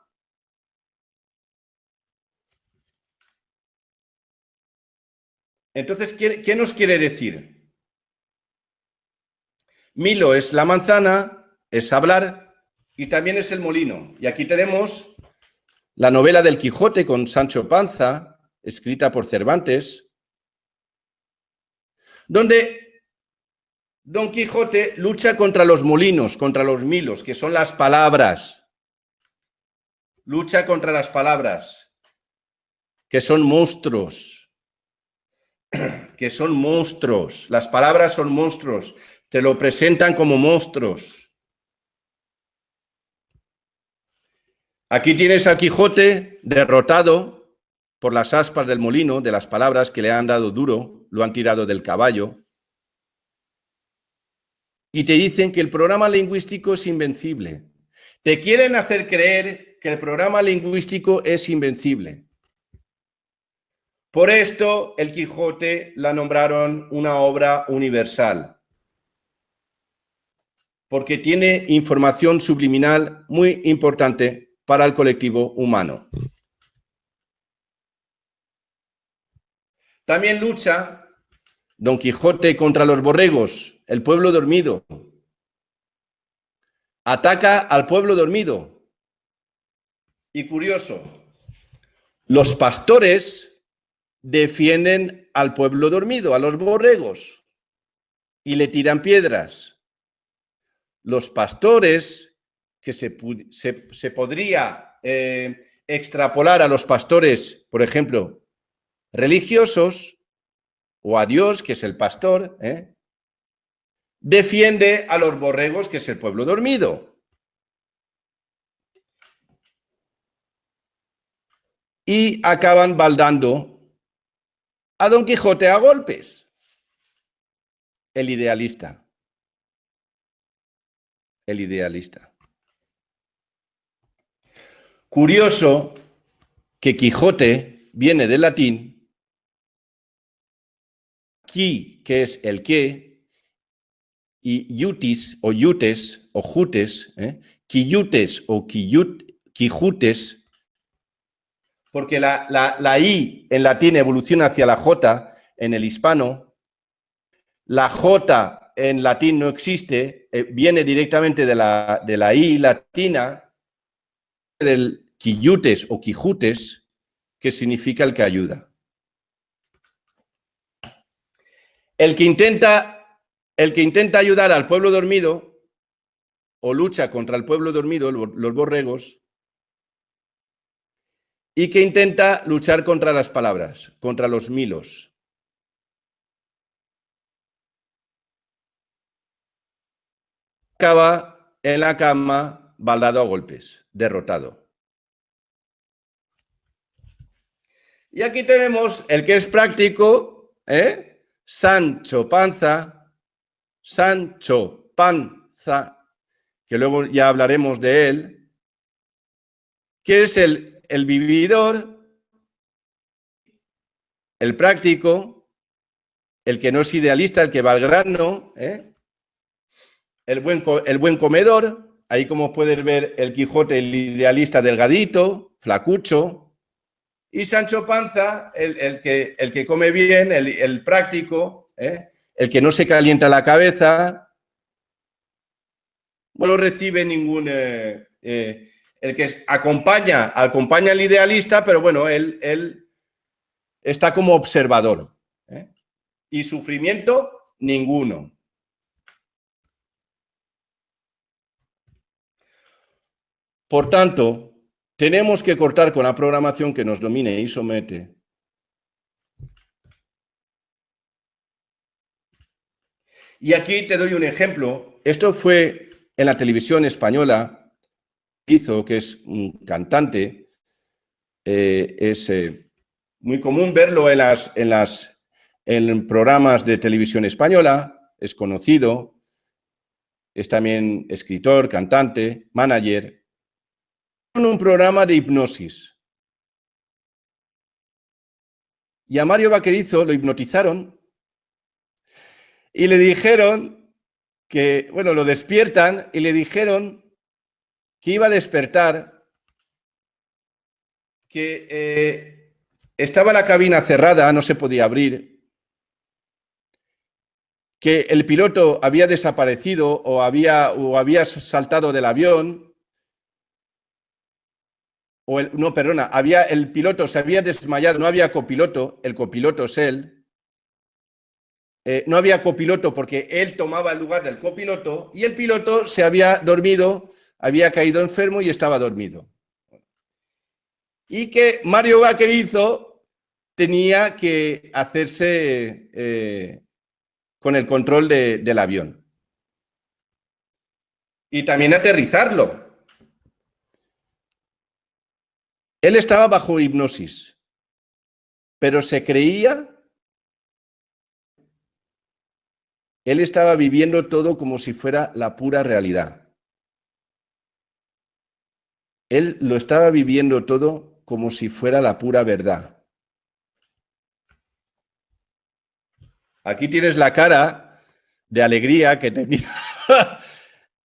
Entonces, ¿qué nos quiere decir? Milo es la manzana, es hablar y también es el molino. Y aquí tenemos la novela del Quijote con Sancho Panza, escrita por Cervantes, donde Don Quijote lucha contra los molinos, contra los milos, que son las palabras. Lucha contra las palabras, que son monstruos. Que son monstruos. Las palabras son monstruos. Te lo presentan como monstruos. Aquí tienes al Quijote derrotado por las aspas del molino, de las palabras que le han dado duro, lo han tirado del caballo. Y te dicen que el programa lingüístico es invencible. Te quieren hacer creer que el programa lingüístico es invencible. Por esto, el Quijote la nombraron una obra universal, porque tiene información subliminal muy importante para el colectivo humano. También lucha Don Quijote contra los borregos, el pueblo dormido. Ataca al pueblo dormido. Y curioso, los pastores defienden al pueblo dormido, a los borregos, y le tiran piedras. Los pastores, que se podría extrapolar a los pastores, por ejemplo, religiosos, o a Dios, que es el pastor, defiende a los borregos, que es el pueblo dormido. Y acaban baldando a Don Quijote a golpes. El idealista. El idealista. Curioso que Quijote viene del latín, qui, que es el qué, y iutis o iutes o jutes, quillutes o quijutes, porque la I en latín evoluciona hacia la J en el hispano. La J en latín no existe, viene directamente de la I latina, del quillutes o quijutes, que significa el que ayuda. El que intenta ayudar al pueblo dormido o lucha contra el pueblo dormido, los borregos, y que intenta luchar contra las palabras, contra los milos. Acaba en la cama, baldado a golpes, derrotado. Y aquí tenemos el que es práctico, Sancho Panza, que luego ya hablaremos de él, que es el vividor, el práctico, el que no es idealista, el que va al grano, el buen comedor. Ahí, como puedes ver, el Quijote, el idealista delgadito, flacucho, y Sancho Panza, el que come bien, el práctico, el que no se calienta la cabeza, no recibe ningún... el que acompaña al idealista, pero bueno, él está como observador. Y sufrimiento, ninguno. Por tanto, tenemos que cortar con la programación que nos domine y somete. Y aquí te doy un ejemplo. Esto fue en la televisión española, que es un cantante. Es muy común verlo en programas de televisión española. Es conocido. Es también escritor, cantante, manager. En un programa de hipnosis. Y a Mario Vaquerizo lo hipnotizaron y le dijeron que, bueno, lo despiertan y le dijeron que iba a despertar, que estaba la cabina cerrada, no se podía abrir, que el piloto había desaparecido o había saltado del avión. El piloto se había desmayado, no había copiloto, el copiloto es él. No había copiloto porque él tomaba el lugar del copiloto y el piloto se había dormido, había caído enfermo y estaba dormido. Y que Mario Vaquerizo tenía que hacerse con el control del avión. Y también aterrizarlo. Él estaba bajo hipnosis. pero se creía, él estaba viviendo todo como si fuera la pura realidad. Él lo estaba viviendo todo como si fuera la pura verdad. Aquí tienes la cara de alegría que tenía,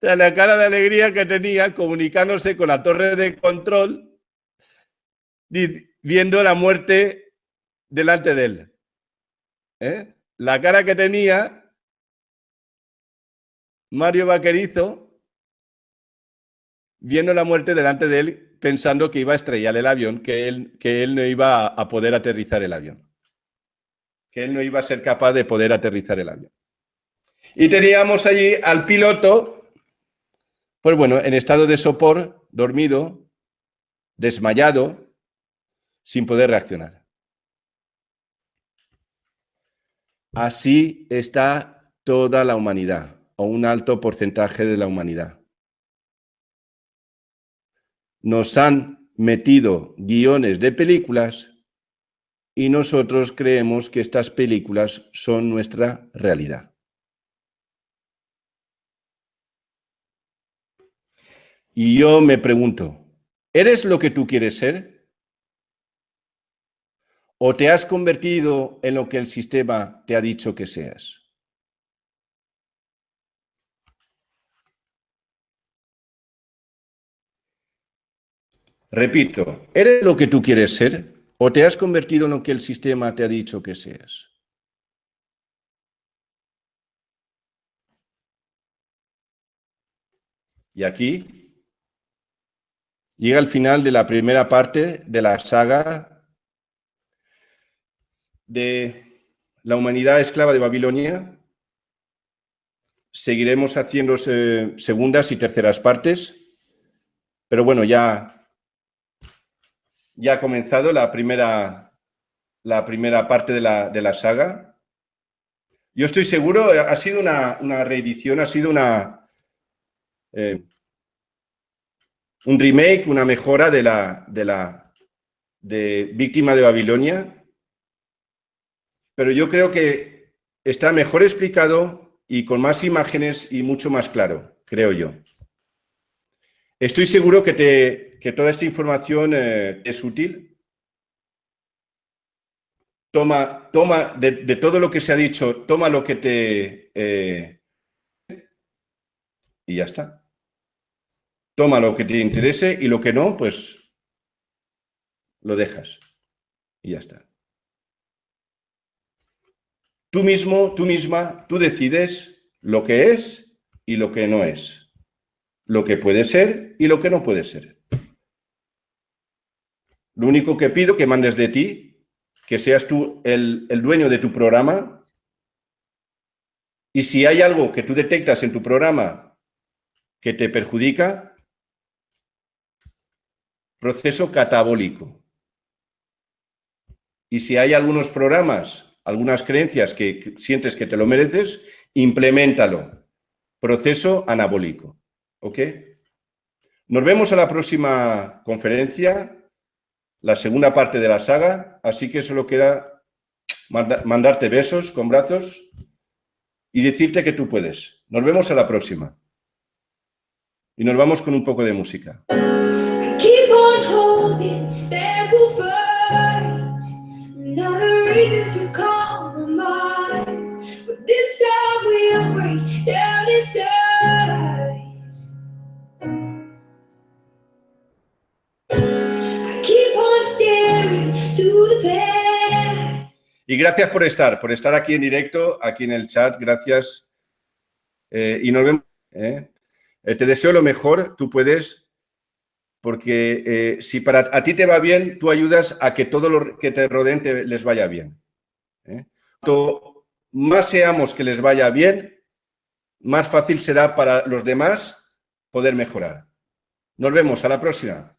la cara de alegría que tenía comunicándose con la torre de control, viendo la muerte delante de él. La cara que tenía Mario Vaquerizo viendo la muerte delante de él, pensando que iba a estrellar el avión, que él no iba a poder aterrizar el avión, que él no iba a ser capaz de poder aterrizar el avión. Y teníamos allí al piloto, pues bueno, en estado de sopor, dormido, desmayado, sin poder reaccionar. Así está toda la humanidad, o un alto porcentaje de la humanidad. Nos han metido guiones de películas y nosotros creemos que estas películas son nuestra realidad. Y yo me pregunto, ¿eres lo que tú quieres ser? ¿O te has convertido en lo que el sistema te ha dicho que seas? Repito, ¿eres lo que tú quieres ser? ¿O te has convertido en lo que el sistema te ha dicho que seas? Y aquí llega el final de la primera parte de la saga de la humanidad esclava de Babilonia. Seguiremos haciendo segundas y terceras partes, pero bueno, ya ha comenzado la primera parte de la saga. Yo estoy seguro, ha sido una reedición, ha sido un remake, una mejora de Víctima de Babilonia, pero yo creo que está mejor explicado y con más imágenes y mucho más claro, creo yo. Estoy seguro que toda esta información es útil. Toma de todo lo que se ha dicho, toma lo que te... y ya está. Toma lo que te interese y lo que no, pues lo dejas. Y ya está. Tú mismo, tú misma, tú decides lo que es y lo que no es. Lo que puede ser y lo que no puede ser. Lo único que pido que mandes de ti, que seas tú el dueño de tu programa, y si hay algo que tú detectas en tu programa que te perjudica, proceso catabólico. Y si hay algunos programas, algunas creencias que sientes que te lo mereces, impleméntalo. Proceso anabólico. ¿Ok? Nos vemos a la próxima conferencia, la segunda parte de la saga, así que solo queda mandarte besos con brazos y decirte que tú puedes. Nos vemos a la próxima. Y nos vamos con un poco de música. Keep on holding, then we'll fight. Not a reason to compromise, but this time we'll break down inside. I keep on staring to the past. Y gracias por estar aquí en directo, aquí en el chat, gracias. Y nos vemos. Te deseo lo mejor, tú puedes, porque si a ti te va bien, tú ayudas a que todo lo que te rodeen les vaya bien. Cuanto más seamos que les vaya bien, más fácil será para los demás poder mejorar. Nos vemos, a la próxima.